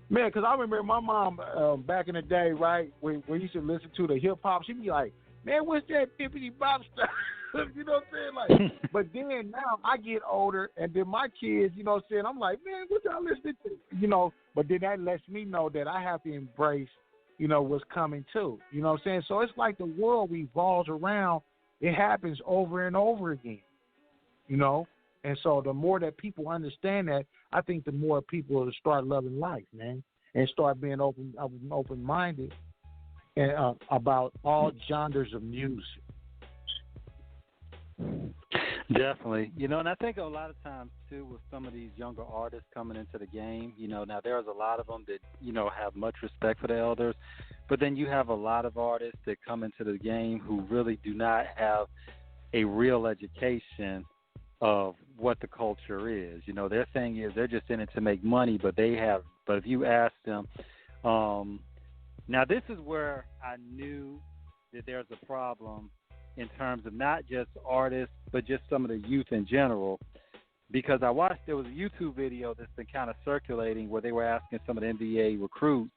man, because I remember my mom back in the day, right, when you used to listen to the hip-hop, she'd be like, man, what's that bippity-bop stuff? You know what I'm saying? Like, but then now I get older, and then my kids, you know what I'm saying, I'm like, man, what y'all listening to? You know, but then that lets me know that I have to embrace, you know, what's coming too. You know what I'm saying? So it's like the world revolves around. It happens over and over again, you know? And so the more that people understand that, I think the more people will start loving life, man, and start being open-minded and about all genres of music. Definitely. You know, and I think a lot of times, too, with some of these younger artists coming into the game, you know, now there's a lot of them that, you know, have much respect for the elders, but then you have a lot of artists that come into the game who really do not have a real education of what the culture is. You know, their thing is they're just in it to make money, but if you ask them, now this is where I knew that there's a problem in terms of not just artists, but just some of the youth in general. Because there was a YouTube video that's been kind of circulating where they were asking some of the NBA recruits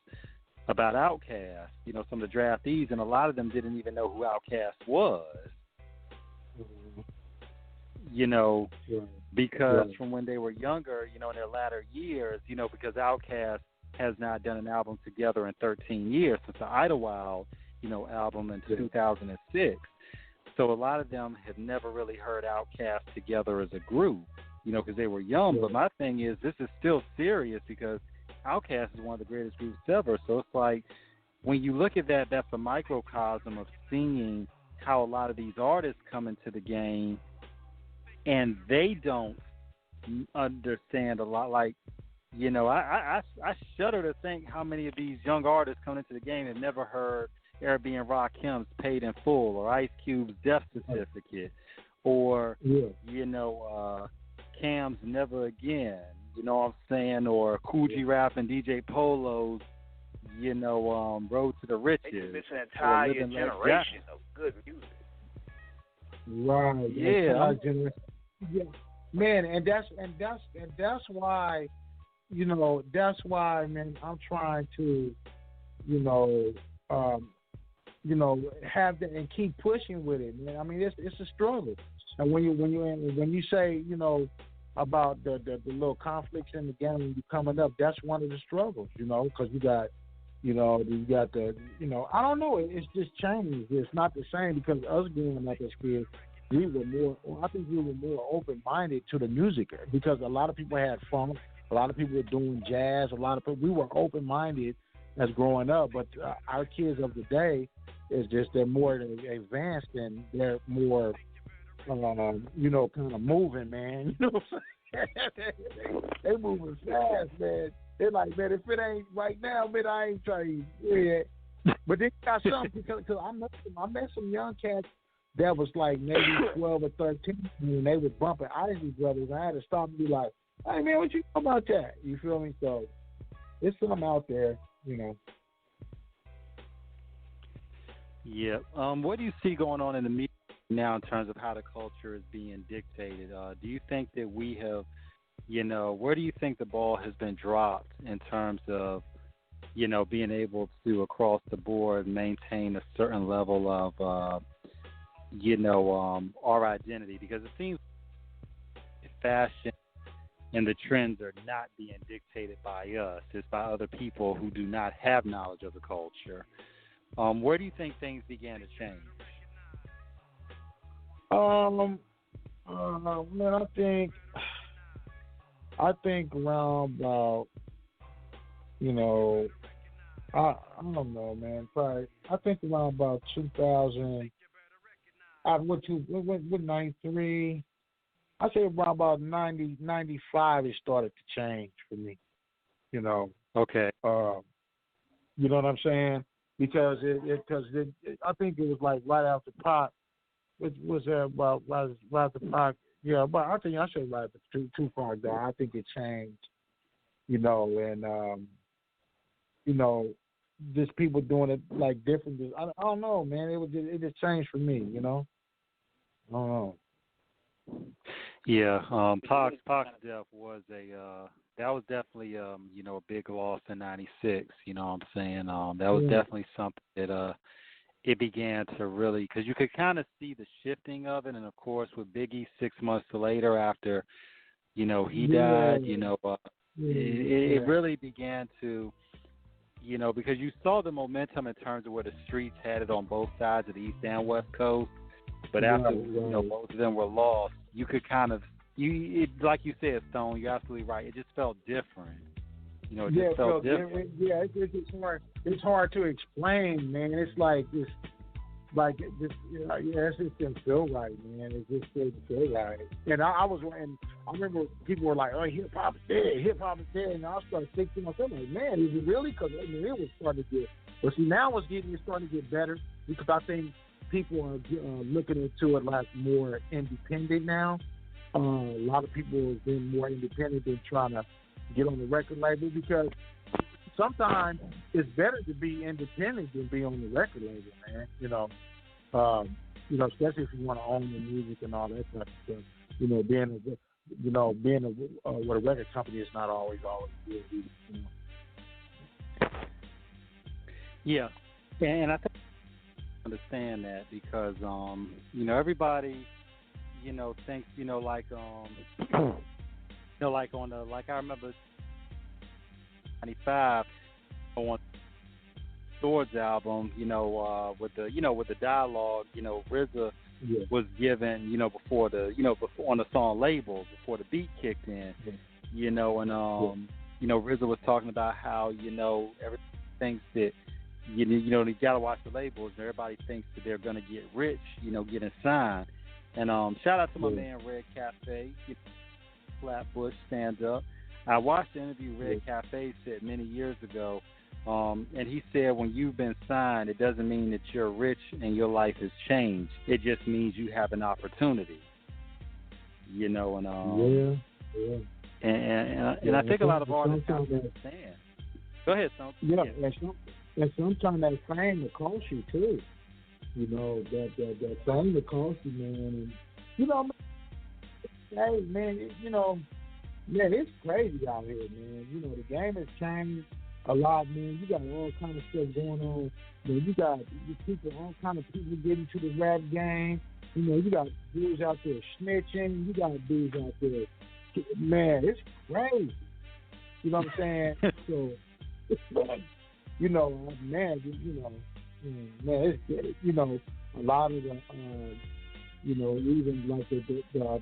about Outkast, you know, some of the draftees, and a lot of them didn't even know who Outkast was. You know, because from when they were younger, you know, in their latter years, you know, because Outkast has not done an album together in 13 years since the Idlewild, you know, album in 2006. So a lot of them have never really heard Outkast together as a group, because they were young. But my thing is, this is still serious because Outkast is one of the greatest groups ever. So it's like, when you look at that, that's a microcosm of seeing how a lot of these artists come into the game and they don't understand a lot. Like, I shudder to think how many of these young artists coming into the game have never heard Airbnb and Rakim's Paid in Full or Ice Cube's Death Certificate or, Cam's Never Again, you know what I'm saying, or Cool G Rap and DJ Polo's, Road to the Riches. It's an entire generation of good music. Right. Yeah. Yeah. Man, and that's why, that's why, man, I'm trying to, have that and keep pushing with it, man. I mean, it's a struggle. And when you say, about the little conflicts in the game when you coming up, that's one of the struggles, because you got the, I don't know, it's just changed. It's not the same because us growing up as kids, we were more open-minded to the music because a lot of people had funk, a lot of people were doing jazz, we were open-minded as growing up, but our kids of the day is just they're more advanced and they're more, kind of moving, man. You know what I'm saying? They moving fast, man. They're like, man, if it ain't right now, man, I ain't trying to hear it. But they got something because I met some young cats that was like maybe 12 or 13 and they was bumping Isley Brothers. I had to stop and be like, hey, man, what you know about that? You feel me? So there's something out there, Yeah. What do you see going on in the media now in terms of how the culture is being dictated? Do you think that we have, where do you think the ball has been dropped in terms of, being able to across the board maintain a certain level of, our identity? Because it seems fashion and the trends are not being dictated by us. It's by other people who do not have knowledge of the culture. Where do you think things began to change? Man, I think around about, I don't know, man. Probably, I think around about 2000. I went 93. I say around about 90, 95, it started to change for me. Okay. You know what I'm saying? Because I think it was like right after Pac. It was about right after Pac. Yeah, but I think I should right after too far down. I think it changed. And just people doing it like different. I don't know, man. It just changed for me. I don't know. Yeah, Pac's death was that was definitely a big loss in '96. You know what I'm saying? That was definitely something that it began to really, because you could kind of see the shifting of it, and of course with Biggie 6 months later after he died, it really began to, because you saw the momentum in terms of where the streets had it on both sides of the East and West Coast. But after both of them were lost, you could kind of like you said, Stone. You're absolutely right. It just felt different. It just felt different. It's hard to explain, man. It's like it just didn't feel right, man. It just didn't feel right. And I remember people were like, "Oh, hip hop is dead. Hip hop is dead." And I started thinking to myself, like, "Man, is it really?" Because it was starting to get. But see, now it's starting to get better because I think people are looking into it like more independent now. A lot of people have been more independent than trying to get on the record label because sometimes it's better to be independent than be on the record label, man. Especially if you want to own the music and all that type of stuff. Being with a record company is not always good. Yeah, and I think understand that because everybody thinks like like on the I remember 95 on Sword's album with the dialogue RZA was given, before before on the song labels, before the beat kicked in, and RZA was talking about how, everybody thinks that, you gotta watch the labels, and everybody thinks that they're gonna get rich, getting signed. And shout out to my man Red Cafe, Flatbush Stand Up. I watched the interview Red Cafe said many years ago, and he said when you've been signed, it doesn't mean that you're rich and your life has changed. It just means you have an opportunity. And I think a lot of artists don't understand. Go ahead, Stone. Yeah, and sometimes that fame will cost you too. That fame will cost you, man. And, hey, man, man, it's crazy out here, man. The game has changed a lot, man. You got all kind of stuff going on. Man, you got people, all kind of people getting to the rap game. You got dudes out there snitching. You got dudes out there. Man, it's crazy. You know what I'm saying? So, man, it's, a lot of the, even like they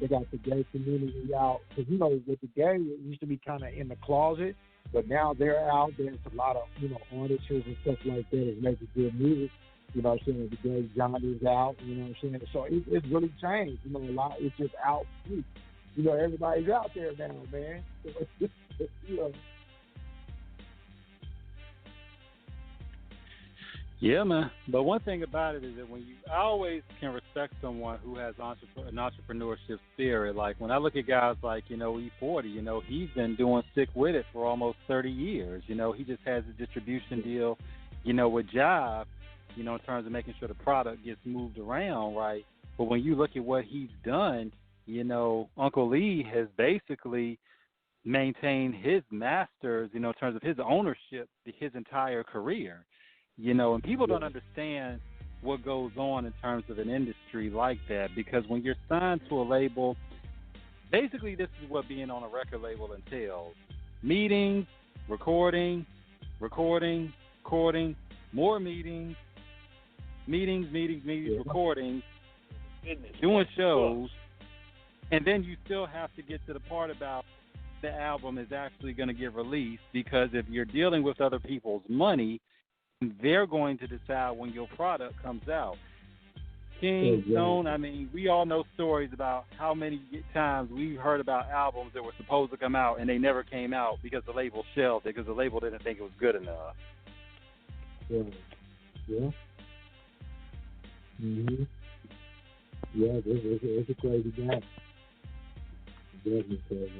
got the gay community out. Because, with the gay, it used to be kind of in the closet, but now they're out. There's a lot of, artists and stuff like that is making good music. You know what I'm saying? The gay genre's out. You know what I'm saying? So it's really changed. A lot. It's just out. Everybody's out there now, man. Yeah, man. But one thing about it is that I always can respect someone who has an entrepreneurship spirit. Like when I look at guys like, E40, he's been doing Stick With It for almost 30 years. He just has a distribution deal, with Jive, in terms of making sure the product gets moved around, right? But when you look at what he's done, Uncle Lee has basically maintained his masters, in terms of his ownership his entire career. And people don't understand what goes on in terms of an industry like that, because when you're signed to a label, basically this is what being on a record label entails. Meetings, recording, more meetings, recordings, doing shows, and then you still have to get to the part about the album is actually going to get released, because if you're dealing with other people's money, they're going to decide when your product comes out. King, Stone, I mean, we all know stories about how many times we've heard about albums that were supposed to come out and they never came out because the label shelved it, because the label didn't think it was good enough. Yeah. Mm-hmm. Yeah, it's a crazy game. Definitely crazy.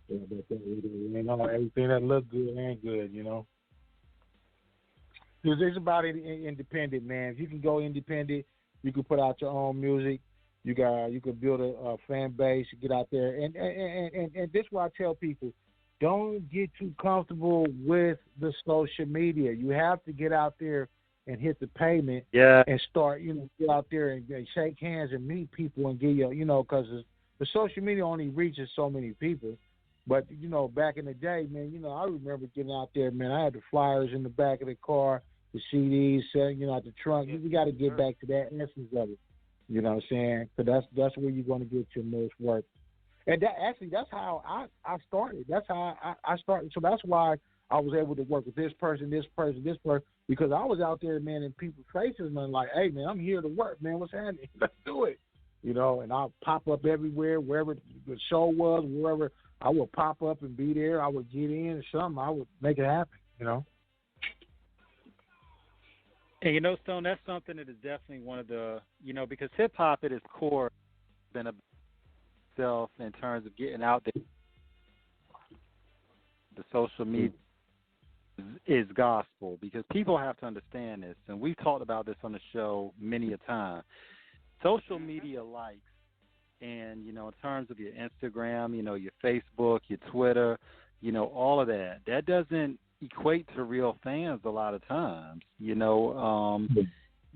Yeah, but everything that look good ain't good, It's about independent, man. If you can go independent, you can put out your own music. You can build a fan base. Get out there, and this is why I tell people: don't get too comfortable with the social media. You have to get out there and hit the pavement, and start, get out there and shake hands and meet people and get because the social media only reaches so many people. But back in the day, man, I remember getting out there, man. I had the flyers in the back of the car, the CDs, out the trunk. You got to get back to that essence of it. You know what I'm saying? So that's where you're going to get your most work. And that's how I started. That's how I started. So that's why I was able to work with this person, because I was out there, man, in people's faces, man, like, hey, man, I'm here to work, man. What's happening? Let's do it. And I'll pop up everywhere, wherever the show was, wherever I would pop up and be there. I would get in or something. I would make it happen, And Stone, that's something that is definitely one of the, because hip hop at its core has been about itself in terms of getting out there. The social media is gospel, because people have to understand this, and we've talked about this on the show many a time. Social media likes, and in terms of your Instagram, your Facebook, your Twitter, all of that doesn't equate to real fans a lot of times,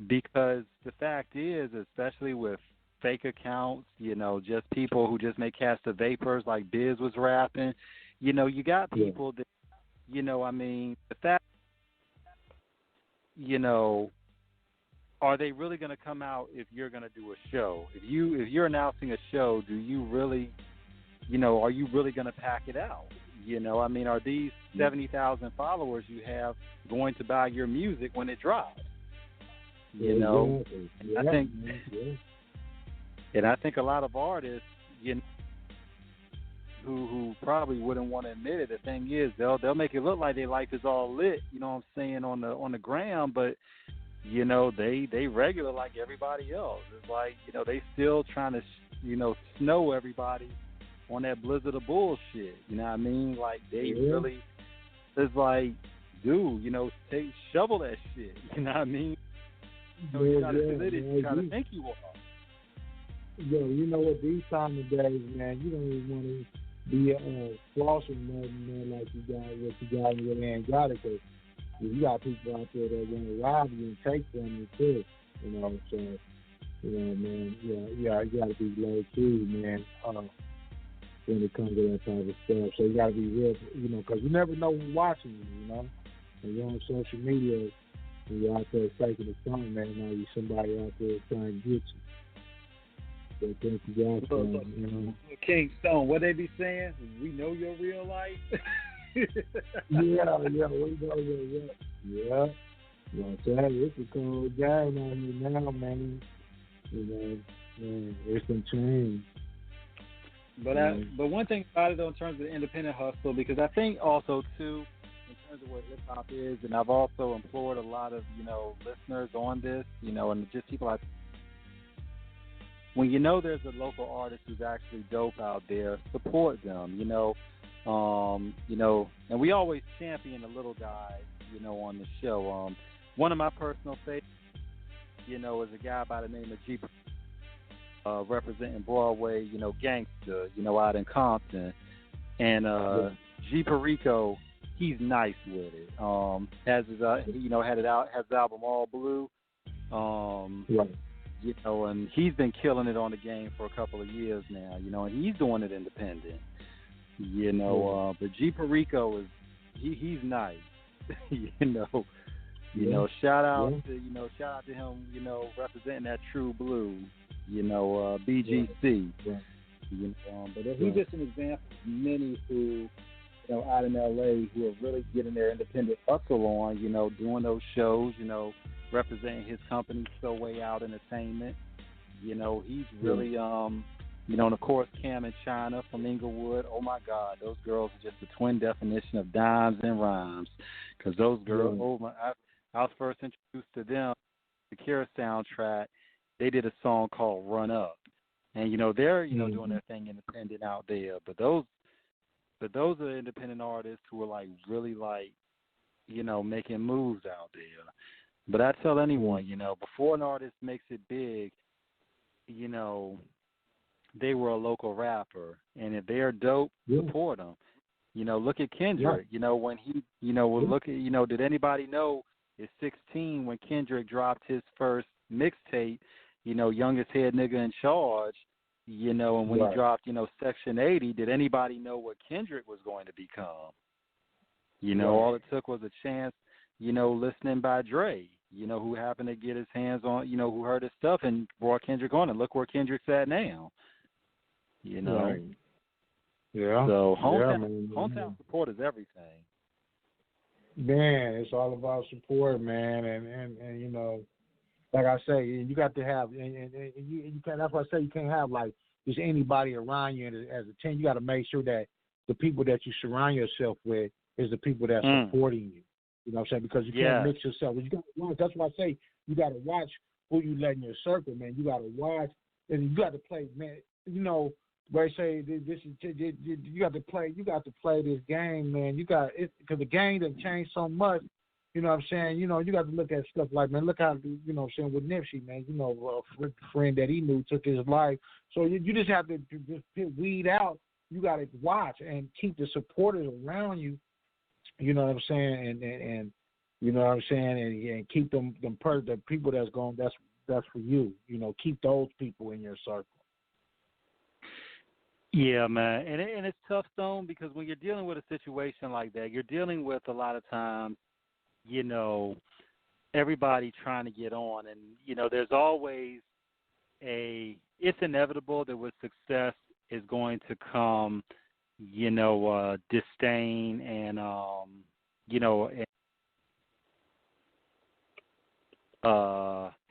because the fact is, especially with fake accounts, just people who just may catch the vapors like Biz was rapping, you got people that, the fact, are they really going to come out if you're going to do a show? If you're announcing a show, do you really, are you really going to pack it out? I mean, are these 70,000 followers you have going to buy your music when it drops? And I think a lot of artists, who probably wouldn't want to admit it. The thing is, they'll make it look like their life is all lit. You know what I'm saying, on the gram, but they regular like everybody else. It's like they still trying to snow everybody on that blizzard of bullshit. You know what I mean? Like they really, it's like, dude, shovel that shit. You know what I mean? You try to lit it, you try to think you are. Yo, you know what? These time of days, man, you don't even want to be flossing nothing, man, like you got and really ain't got it. Cause you got people out there that want to rob you and take from you too. So man, you got to be low key, man. When it comes to that type of stuff, so you got to be real, because you never know who's watching you, And you're on social media, and you're out there faking the phone, man. Now you somebody out there trying to get you. So thank you guys, King Stone, what they be saying? We know your real life. we know your yeah. It's a cold game out here now, man. It's been changed. But one thing about it, though, in terms of the independent hustle, because I think also, too, in terms of what hip-hop is, and I've also implored a lot of, listeners on this, and just people when there's a local artist who's actually dope out there, support them, and we always champion the little guys, on the show. One of my personal favorites, is a guy by the name of G. Representing Broadway, gangster, out in Compton. And G. Perico, he's nice with it. Has his, had it out, has the album All Blue. And he's been killing it on the game for a couple of years now, and he's doing it independent. But G. Perico is, he's nice. Shout out to him, representing that true blue. BGC. But he's just an example of many who, out in LA who are really getting their independent hustle on, doing those shows, representing his company, So Way Out Entertainment. He's really, and of course, Cam and China from Inglewood. Oh my God, those girls are just the twin definition of dimes and rhymes. Because those girls, I was first introduced to them, the Cure soundtrack. They did a song called Run Up. And, they're, doing their thing independent out there. But those are independent artists who are, really, making moves out there. But I tell anyone, before an artist makes it big, they were a local rapper. And if they're dope, support them. Look at Kendrick. When he, look at, did anybody know at 16 when Kendrick dropped his first mixtape, youngest head nigga in charge, and when he dropped, Section 80, did anybody know what Kendrick was going to become? All it took was a chance, listening by Dre, who happened to get his hands on, who heard his stuff and brought Kendrick on, and look where Kendrick's at now. Right. Yeah. So hometown support is everything. Man, it's all about support, man, and like I say, you got to have, and you can't. That's why I say you can't have just anybody around you as a team. You got to make sure that the people that you surround yourself with is the people that's supporting you. You know what I'm saying? Because you can't mix yourself. You got to watch. That's why I say you got to watch who you let in your circle, man. You got to watch, and you got to play, man. Where I say this is, you got to play. You got to play this game, man. You got it because the game done changed so much. You know what I'm saying? You got to look at stuff like, man, look how, what I'm saying, with Nipsey, man, a friend that he knew took his life. So you just have to just weed out. You got to watch and keep the supporters around you. You know what I'm saying? And you know what I'm saying? And keep the people that's for you. Keep those people in your circle. Yeah, man. And it's tough, Stone, because when you're dealing with a situation like that, you're dealing with a lot of times, everybody trying to get on, and there's always it's inevitable that with success is going to come, disdain and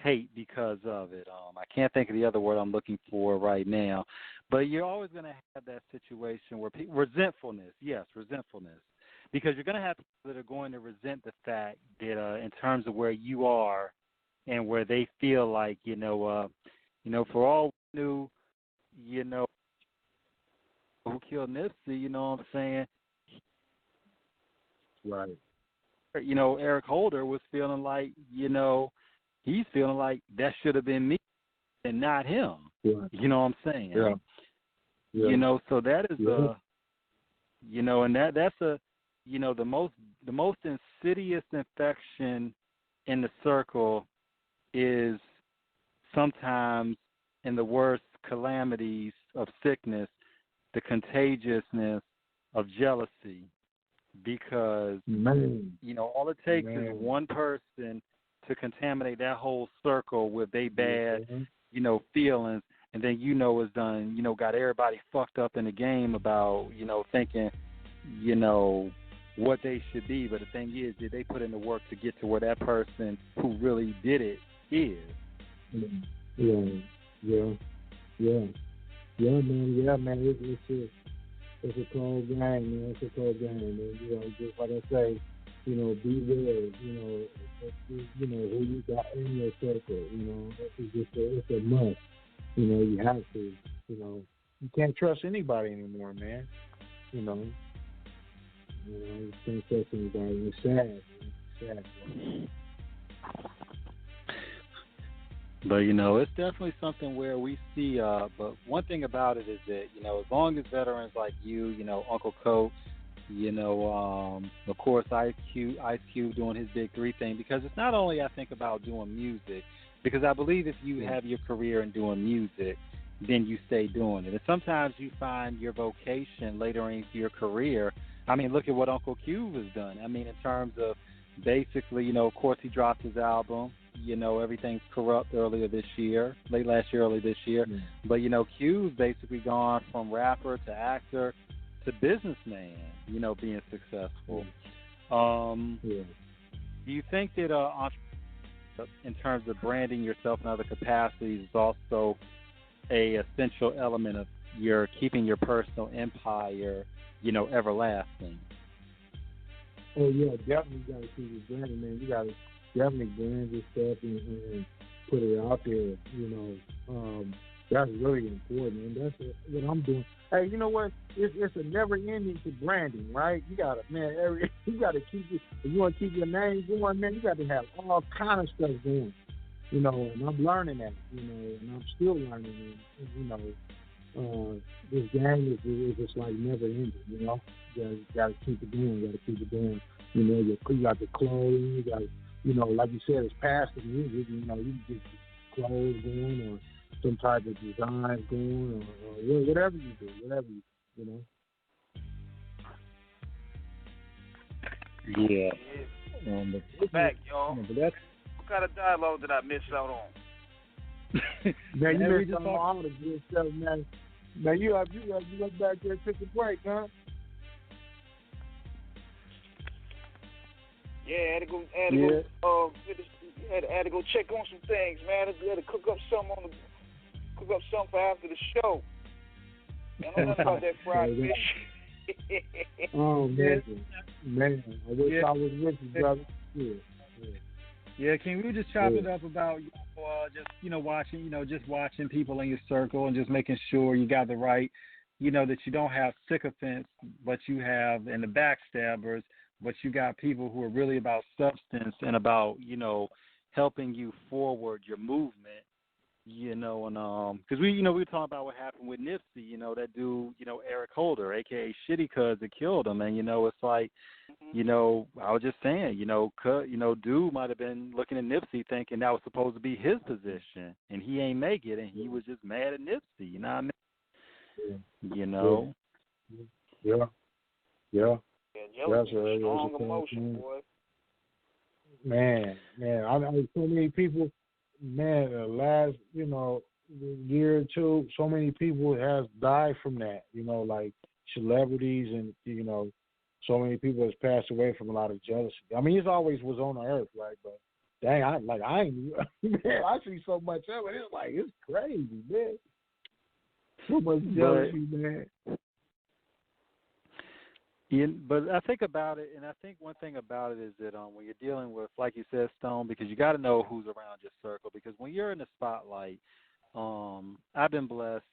hate because of it. I can't think of the other word I'm looking for right now, but you're always going to have that situation where resentfulness, because you're going to have people that are going to resent the fact that in terms of where you are and where they feel like, for all we knew, who killed Nipsey, you know what I'm saying? Right. Eric Holder was feeling like, he's feeling like that should have been me and not him. Right. You know what I'm saying? Yeah. So that is and that's the most insidious infection in the circle is sometimes in the worst calamities of sickness, the contagiousness of jealousy, because all it takes is one person to contaminate that whole circle with their bad, feelings, and then it's done, got everybody fucked up in the game about, thinking, what they should be. But the thing is, did they put in the work to get to where that person who really did it is? Yeah, man. It's a cold game, man. It's a cold game, man. Just like I say, beware. Who you got in your circle. It's a must. You have to. You can't trust anybody anymore, man. You can't trust anybody. It's sad, man. It's sad. But, it's definitely something where we see, but one thing about it is that, as long as veterans like you, Uncle Coach, of course, Ice Cube doing his Big 3 thing, because it's not only, I think, about doing music, because I believe if you have your career in doing music, then you stay doing it. And sometimes you find your vocation later into your career. I mean, look at what Uncle Cube has done. I mean, in terms of basically, of course, he dropped his album. Everything's Corrupt late last year, early this year. But, Q's basically gone from rapper to actor to businessman, being successful. Do you think that in terms of branding yourself in other capacities is also a essential element of your keeping your personal empire, everlasting? Oh, yeah, definitely got to keep it branding, man. You got to definitely brand your stuff and put it out there, that's really important, and that's what I'm doing. Hey, you know what? It's a never ending to branding, right? You gotta, man, you gotta keep it. If you want to keep your name going, man, you got to have all kind of stuff going, and I'm learning that, and I'm still learning, and this game is just like never ending, You gotta keep it going. You got the clothes, you got. Like you said, it's past the music. You can get clothes going or some type of design going or whatever you do, Yeah. We're back, y'all. What kind of dialogue did I miss out on? Man, you missed out on all the good stuff, man. Man, you went back there and took a break, huh? Yeah, had to go check on some things, man. Had to cook up something for after the show. I don't know about that fried fish. Oh man, I wish I was with you, brother. Yeah. Can we just chop it up about watching people in your circle and just making sure you got the right, that you don't have sycophants, but you have and the backstabbers. But you got people who are really about substance and about, helping you forward your movement, and because we were talking about what happened with Nipsey, that dude, Eric Holder, aka Shitty Cuz, that killed him, and it's like, I was just saying, dude might have been looking at Nipsey thinking that was supposed to be his position, and he ain't make it, and he was just mad at Nipsey, you know what I mean? Yeah. Yeah, jealousy is a strong emotion, boy. Man, I know so many people. Man, the last year or two, so many people has died from that. Like celebrities and so many people has passed away from a lot of jealousy. I mean, it always was on the earth, right? But dang, I ain't man, I see so much of it. It's like it's crazy, man. So much jealousy, man. Yeah, but I think about it, and I think one thing about it is that when you're dealing with, like you said, Stone, because you got to know who's around your circle. Because when you're in the spotlight, I've been blessed,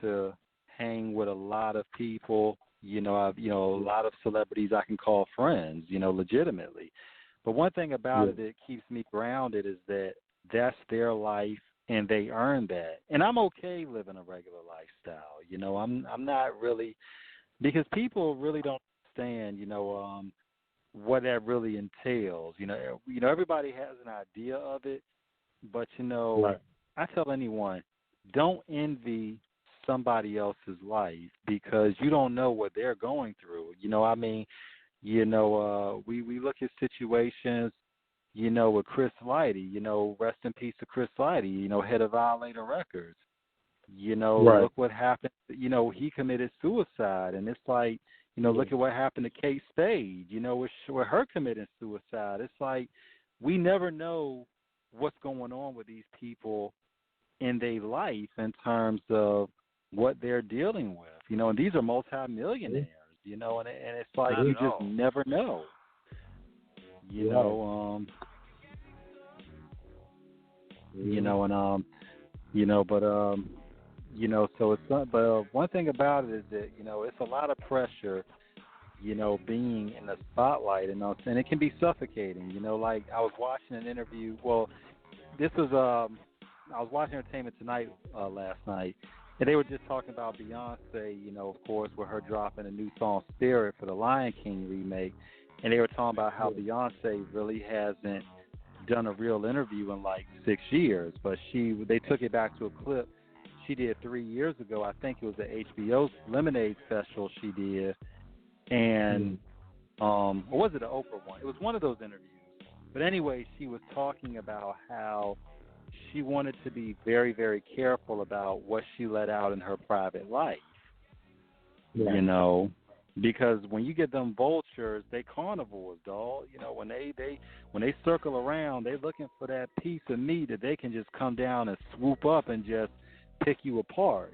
to hang with a lot of people. I've a lot of celebrities I can call friends, legitimately. But one thing about it that keeps me grounded is that that's their life, and they earn that. And I'm okay living a regular lifestyle. I'm not really. Because people really don't understand, what that really entails. Everybody has an idea of it, but right. I tell anyone, don't envy somebody else's life because you don't know what they're going through. We look at situations, with Chris Lighty. Rest in peace to Chris Lighty. Head of Violator Records. Right. Look what happened. He committed suicide, and it's like, look at what happened to Kate Spade. With her committing suicide, it's like we never know what's going on with these people in their life in terms of what they're dealing with. And these are multimillionaires. And it's like you just never know. So it's not, but one thing about it is that, it's a lot of pressure, being in the spotlight, and it can be suffocating, like I was watching an interview, I was watching Entertainment Tonight last night, and they were just talking about Beyonce, of course, with her dropping a new song, Spirit, for the Lion King remake, and they were talking about how Beyonce really hasn't done a real interview in like 6 years, but they took it back to a clip she did 3 years ago. I think it was the HBO Lemonade special she did, and or was it an Oprah one? It was one of those interviews. But anyway, she was talking about how she wanted to be very, very careful about what she let out in her private life. Right. Because when you get them vultures, they carnivores, dog. When they circle around, they're looking for that piece of meat that they can just come down and swoop up and just pick you apart,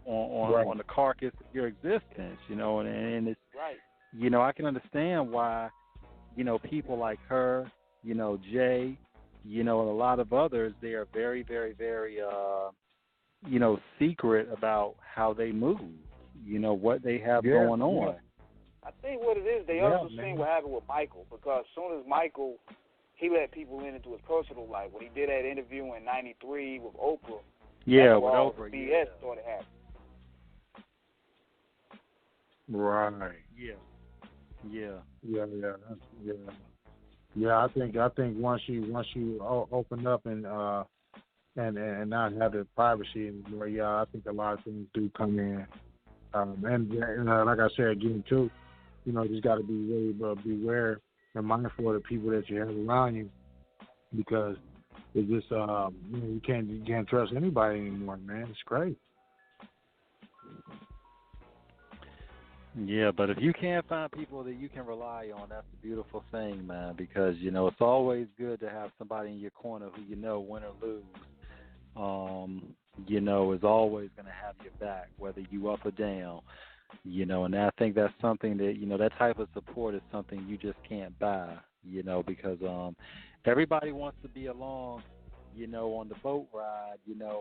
on the carcass of your existence, and it's right. I can understand why, people like her, Jay, and a lot of others, they are very, very, very secret about how they move, what they have going on. I think what it is, they also seen what happened with Michael, because as soon as Michael, he let people into his personal life. When he did that interview in '93 with Oprah, with Oprah, BS started happening. Right. Yeah. I think once you open up and not have the privacy anymore, I think a lot of things do come in. And like I said again too, just got to be really beware and mindful of the people that you have around you, because it's just you can't trust anybody anymore, man. It's crazy. Yeah, but if you can't find people that you can rely on, that's a beautiful thing, man, because, it's always good to have somebody in your corner who win or lose, is always going to have your back, whether you up or down, and I think that's something that, that type of support is something you just can't buy, because everybody wants to be along, on the boat ride,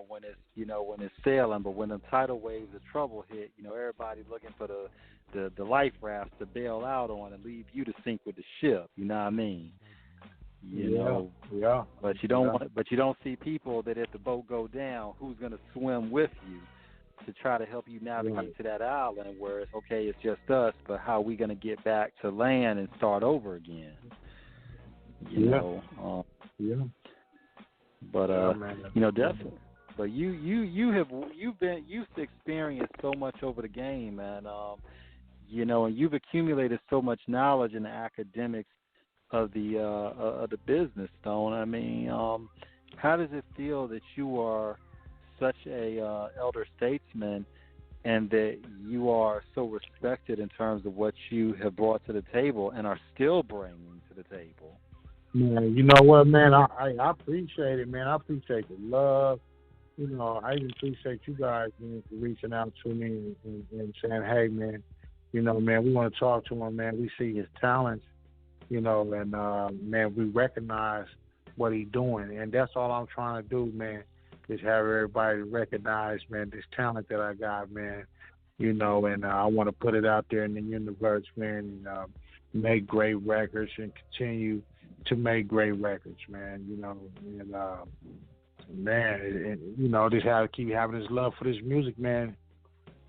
when it's sailing, but when the tidal waves of trouble hit, everybody looking for the life rafts to bail out on and leave you to sink with the ship. You know what I mean? Yeah. But you don't see people that if the boat go down, who's going to swim with you to try to help you navigate to that island where it's okay, it's just us, but how are we going to get back to land and start over again? You know. But definitely. But you've experienced so much over the game, man. And you've accumulated so much knowledge in the academics of the business, Stone. I mean, how does it feel that you are such a elder statesman and that you are so respected in terms of what you have brought to the table and are still bringing to the table? Man, you know what, man? I appreciate it, man. I appreciate the love. You know, I even appreciate you guys, man, for reaching out to me and saying, hey, man, you know, man, we want to talk to him, man. We see his talents, you know, and, man, we recognize what he's doing. And that's all I'm trying to do, man, is have everybody recognize, man, this talent that I got, man, you know, and I want to put it out there in the universe, man, and make great records and continue to make great records, man, you know, and, man, you know, just have to keep having this love for this music, man,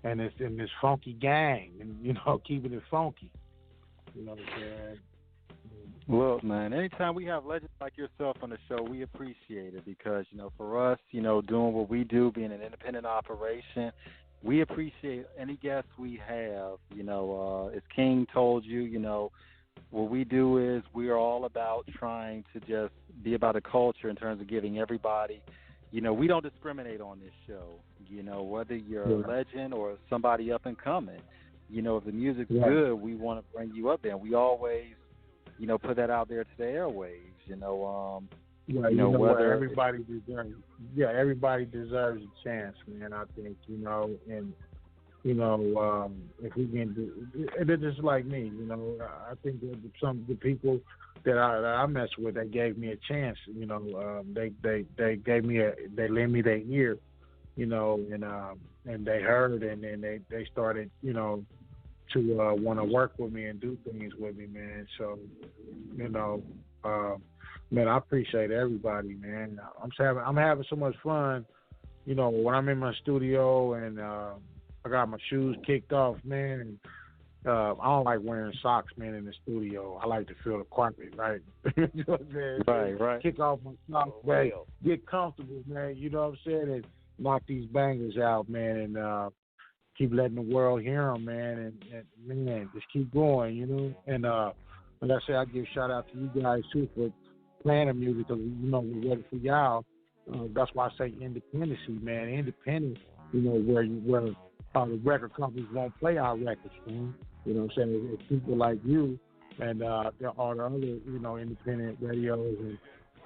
and this funky gang, and, you know, keeping it funky, you know what I'm saying? Look, man, anytime we have legends like yourself on the show, we appreciate it because, you know, for us, you know, doing what we do, being an independent operation, we appreciate any guests we have. You know, as King told you, you know, what we do is we are all about trying to just be about a culture in terms of giving everybody, you know, we don't discriminate on this show, you know, whether you're a legend or somebody up and coming. You know, if the music's good, we want to bring you up there. And we always, you know, put that out there to the airwaves, you know. You know whether everybody deserves, everybody deserves a chance, man. I think, you know, and you know, if we can do, they're just like me, you know. I think that some of the people that I mess with, they gave me a chance, you know. They gave me they lent me their ear, you know, and they heard, and then they started, you know, to want to work with me and do things with me, man. So, you know, man, I appreciate everybody, man. I'm having so much fun, you know, when I'm in my studio and I got my shoes kicked off, man. And I don't like wearing socks, man, in the studio. I like to feel the carpet, right? You know what I'm saying? Right. Kick off my socks, man. Get comfortable, man. You know what I'm saying? And knock these bangers out, man, and keep letting the world hear them, man, and man, just keep going, you know. And like I say, I give a shout out to you guys too for playing the music, because you know we're ready for y'all. That's why I say independency, man. Independent, you know, where the record companies won't play our records, man. You know what I'm saying? It's people like you and there are the other, you know, independent radios and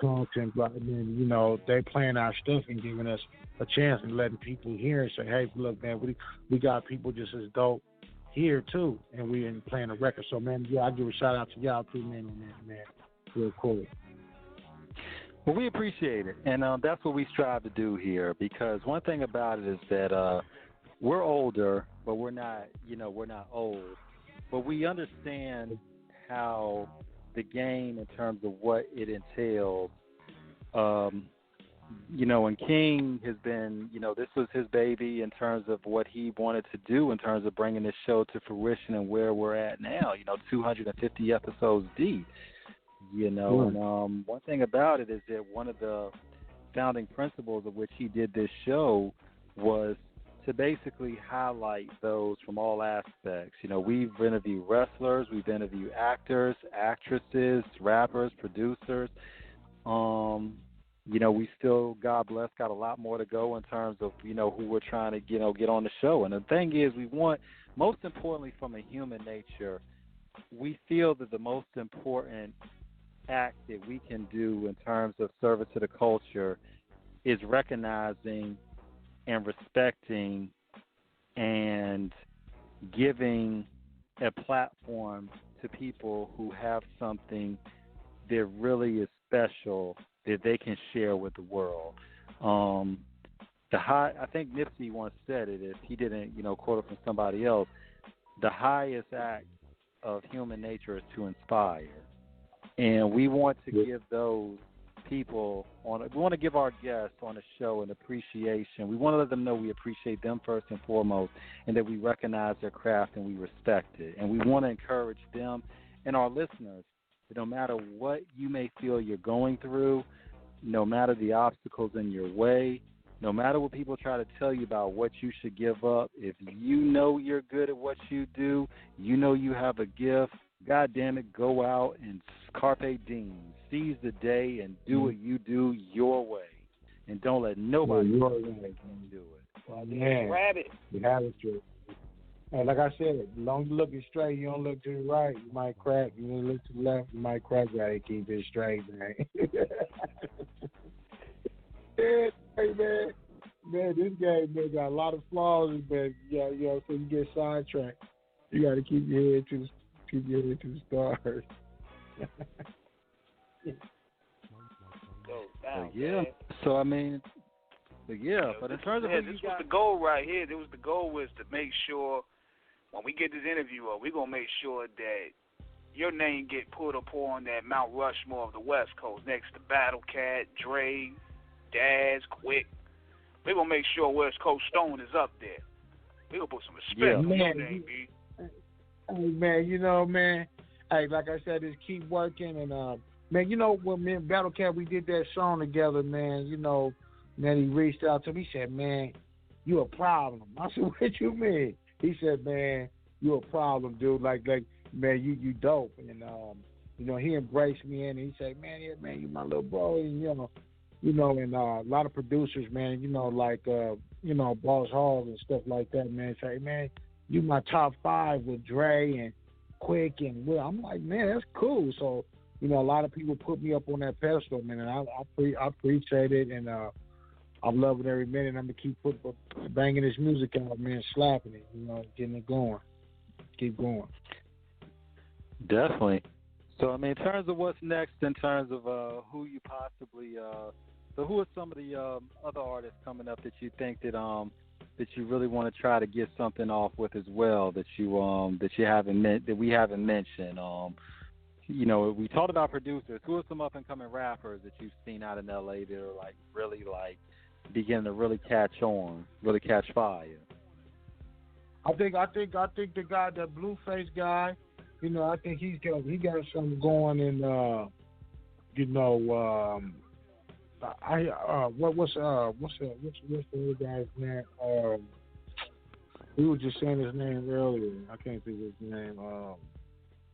content, but then, you know, they playing our stuff and giving us a chance and letting people hear and say, hey, look, man, we got people just as dope here too, and we ain't playing a record. So, man, I give a shout out to y'all too, man, on that, man. Real cool. Well, we appreciate it, and that's what we strive to do here, because one thing about it is that we're older, but we're not old. But we understand how the game, in terms of what it entails, you know, and King has been, you know, this was his baby in terms of what he wanted to do in terms of bringing this show to fruition and where we're at now, you know, 250 episodes deep, you know. And one thing about it is that one of the founding principles of which he did this show was to basically highlight those from all aspects. You know, we've interviewed wrestlers, we've interviewed actors, actresses, rappers, producers. You know, we still, God bless, got a lot more to go in terms of, you know, who we're trying to, you know, get on the show. And the thing is, we want, most importantly from a human nature, we feel that the most important act that we can do in terms of service to the culture is recognizing and respecting and giving a platform to people who have something that really is special that they can share with the world. I think Nipsey once said it, if he didn't, you know, quote it from somebody else, the highest act of human nature is to inspire. And we want to give those people we want to give our guests on the show an appreciation. We want to let them know we appreciate them first and foremost, and that we recognize their craft and we respect it. And we want to encourage them and our listeners that no matter what you may feel you're going through, no matter the obstacles in your way, no matter what people try to tell you about what you should give up, if you know you're good at what you do, you know you have a gift, God damn it, go out and carpe diem. Seize the day and do what you do your way. And don't let nobody do it. Well, man, rabbit. You have it true. And like I said, as long as you're looking straight, you don't look to the right, you might crack. You don't look to the left, you might crack. You gotta keep it straight, man. Hey, man, this game got a lot of flaws, man. Yeah, so you get sidetracked. You got to keep your head to the stars. Go down, yeah. man. So I mean, but in terms of this was the goal right here. The goal was to make sure when we get this interview up, we're gonna make sure that your name get put upon that Mount Rushmore of the West Coast next to Battlecat, Dre, Daz, Quick. We're going to make sure West Coast Stone is up there. We're going to put some respect on your name, B. Hey, man, man. Hey, like I said, just keep working. And, man, when me and Battlecat, we did that song together, man, then he reached out to me. He said, man, you a problem. I said, what you mean? He said, man, you a problem, dude. Like, man, you dope. And, he embraced me and he said, man, you my little bro. And, and a lot of producers, man, like, Boss Hall and stuff like that, man, say, man, you my top 5 with Dre and Quick and Will. I'm like, man, that's cool. So, a lot of people put me up on that pedestal, man, and I appreciate it, and I'm loving every minute. I'm going to keep banging this music out, man, slapping it, getting it going. Keep going. Definitely. So, I mean, in terms of what's next, in terms of who you possibly so who are some of the other artists coming up that you think that you really want to try to get something off with as well that we haven't mentioned? We talked about producers. Who are some up and coming rappers that you've seen out in LA that are like really like beginning to really catch on, really catch fire? I think the guy, that Blueface guy, I think he got something going in what's the other guy's name? We were just saying his name earlier. I can't think of his name.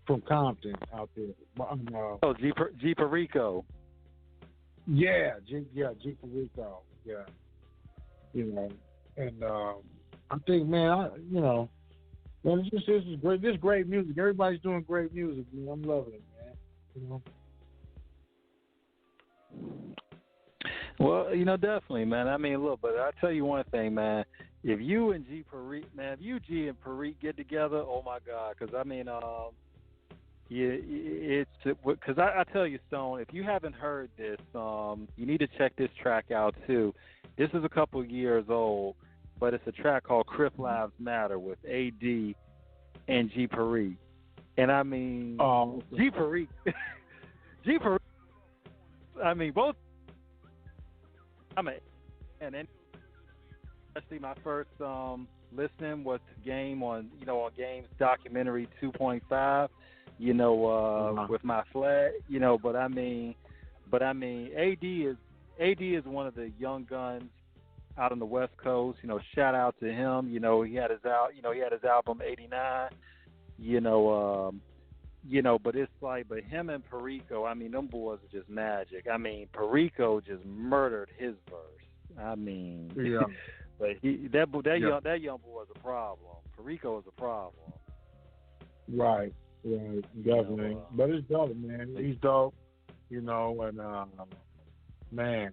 From Compton out there. G Perico. Yeah, G Perico. Yeah. And I think, man, man, this is great. This is great music. Everybody's doing great music, man. I'm loving it, man. Well, definitely, man. I mean, look, but I'll tell you one thing, man. If you and G and Perique get together, oh my God, because I mean, it's because I tell you, Stone, if you haven't heard this, you need to check this track out too. This is a couple years old, but it's a track called "Crip Lives Matter" with AD and G Perique, and I mean, G Perique, I mean both. And then especially my first listening was to Game on Game's documentary 2.5, with my flag, but I mean AD is one of the young guns out on the West Coast. Shout out to him. He had his album 89. But it's like, but him and Perico, I mean, them boys are just magic. I mean, Perico just murdered his verse. I mean, yeah. But that young boy is a problem. Perico is a problem. Right, definitely. But it's dope, man. He's dope, and man,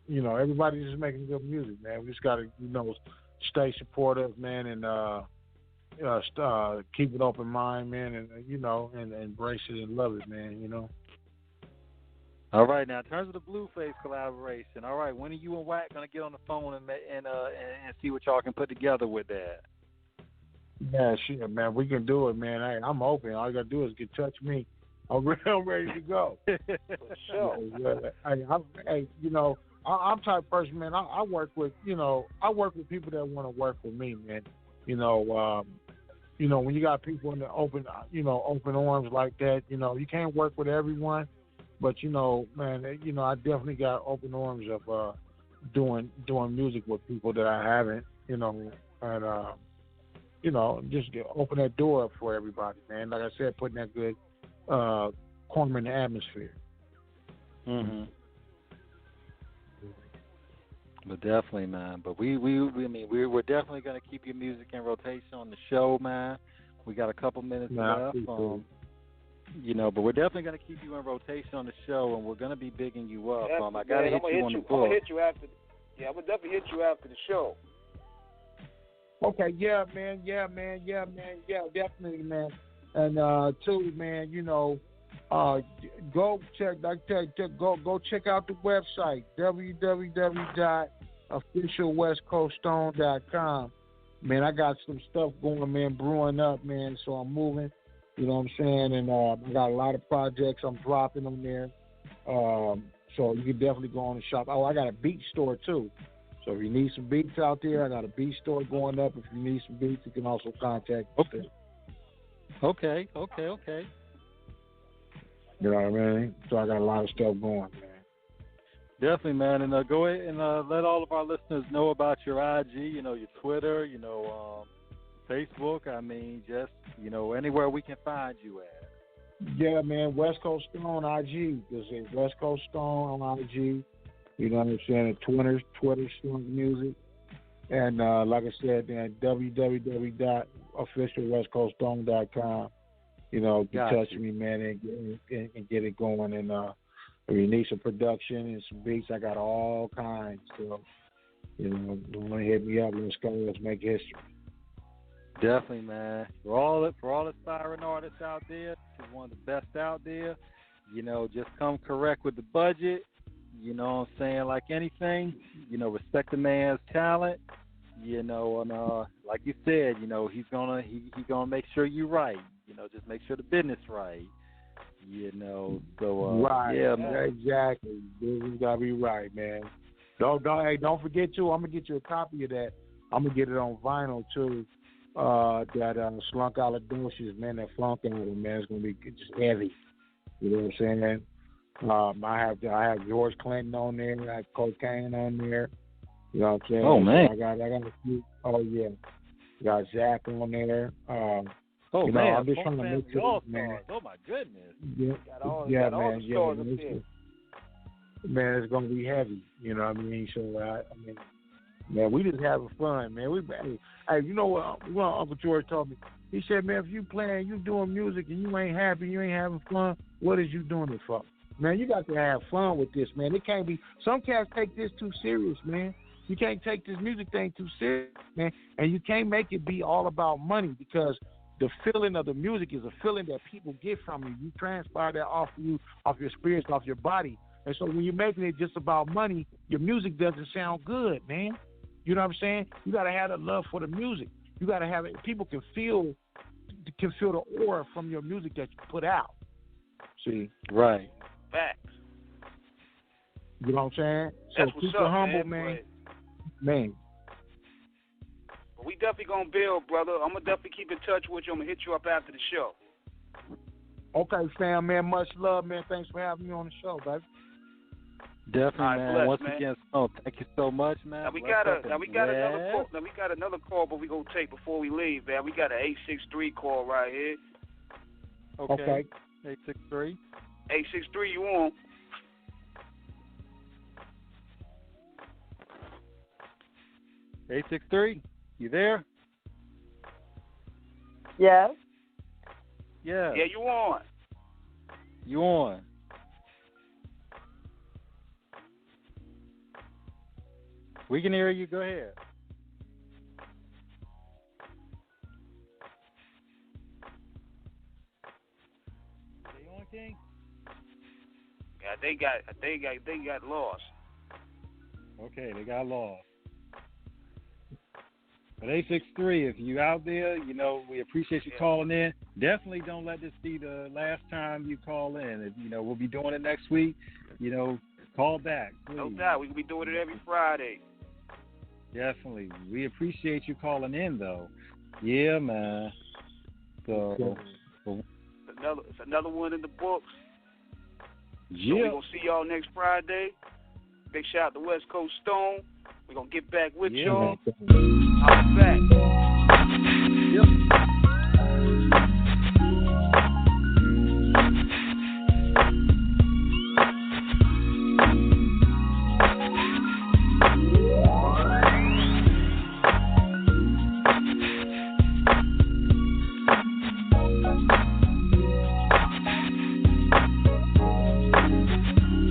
everybody's just making good music, man. We just gotta, stay supportive, man, and keep an open mind, man, and and embrace it and love it, man. All right, now in terms of the Blueface collaboration, all right, when are you and Wack gonna get on the phone and see what y'all can put together with that? Yeah, shit, man, we can do it, man. Hey, I'm open. All you gotta do is touch me. I'm ready to go. For sure. I'm type of person, man. I work with people that want to work with me, man. When you got people in the open arms like that, you can't work with everyone, but man, I definitely got open arms of doing music with people that I haven't, and just open that door up for everybody, man. Like I said, putting that good corner in the atmosphere. Mhm. But definitely, man. But we're definitely gonna keep your music in rotation on the show, man. We got a couple minutes left. But we're definitely gonna keep you in rotation on the show, and we're gonna be bigging you up. I gotta hit you on the book. I'm gonna hit you after. Yeah, I'm gonna definitely hit you after the show. Okay, yeah, man, definitely, man. And too, man, go check out the website www.officialwestcoaststone.com. Man, I got some stuff going, man, brewing up, man. So I'm moving. You know what I'm saying? And I got a lot of projects I'm dropping on there. So you can definitely go on and shop. Oh, I got a beat store too. So if you need some beats out there, I got a beat store going up. If you need some beats, you can also contact me. Okay. You know what I mean? So I got a lot of stuff going, man. Definitely, man. And go ahead and let all of our listeners know about your IG, your Twitter, Facebook. I mean, just, anywhere we can find you at. Yeah, man. West Coast Stone IG. There's a West Coast Stone on IG. You know what I'm saying? Twitter Stone Music. And like I said, man, www.officialwestcoaststone.com. Touch me, man, and get it going. And if you need some production and some beats, I got all kinds. So, don't want to hit me up. Let's go. Let's make history. Definitely, man. For all aspiring artists out there, she's one of the best out there. Just come correct with the budget. You know what I'm saying? Like anything, respect the man's talent. And like you said, he's gonna make sure you're right. Just make sure the business right. Right. Yeah, man. Exactly. Business gotta be right, man. Don't forget too. I'm gonna get you a copy of that. I'm gonna get it on vinyl too. That Slunk Aladocious, man, that Funk album, man, it's gonna be just heavy. You know what I'm saying? I have George Clinton on there. I have Kokane on there. You know what I'm saying? Oh man, I got a few. Oh yeah, got Zach on there. Man, I'm just trying to make sure, man. Oh my goodness. Yeah, man. Man, it's gonna be heavy. You know what I mean? So man, we just having fun, man. Hey, you know what? Uncle George told me. He said, man, if you doing music and you ain't happy, you ain't having fun, what is you doing it for? Man, you got to have fun with this, man. It can't be. Some cats take this too serious, man. You can't take this music thing too serious, man. And you can't make it be all about money, because the feeling of the music is a feeling that people get from you. You transpire that off your spirits, off your body. And so when you're making it just about money, your music doesn't sound good, man. You know what I'm saying? You got to have the love for the music. You got to have it. People can feel the aura from your music that you put out. See? Right. Facts. You know what I'm saying? That's so keep it humble, man. Man. But we definitely going to build, brother. I'm going to definitely keep in touch with you. I'm going to hit you up after the show. Okay, fam, man. Much love, man. Thanks for having me on the show, baby. Definitely, right, man. bless, Once man. again, thank you so much, man. Now we got another call, but we gonna take before we leave, man. We got an 863 call right here. Okay. 863. 863, you on? $863, you there? Yes. Yeah. Yeah, you on? You on? We can hear you. Go ahead. Are you on, King? Yeah, they got lost. Okay, they got lost. But 863, if you out there, we appreciate you calling in. Definitely don't let this be the last time you call in. If, we'll be doing it next week. Call back, please. No doubt, we can be doing it every Friday. Definitely. We appreciate you calling in, though. Yeah, man. So, it's another one in the books. Yeah. So we're going to see y'all next Friday. Big shout out to West Coast Stone. We're going to get back with y'all. I'll be back. Yep.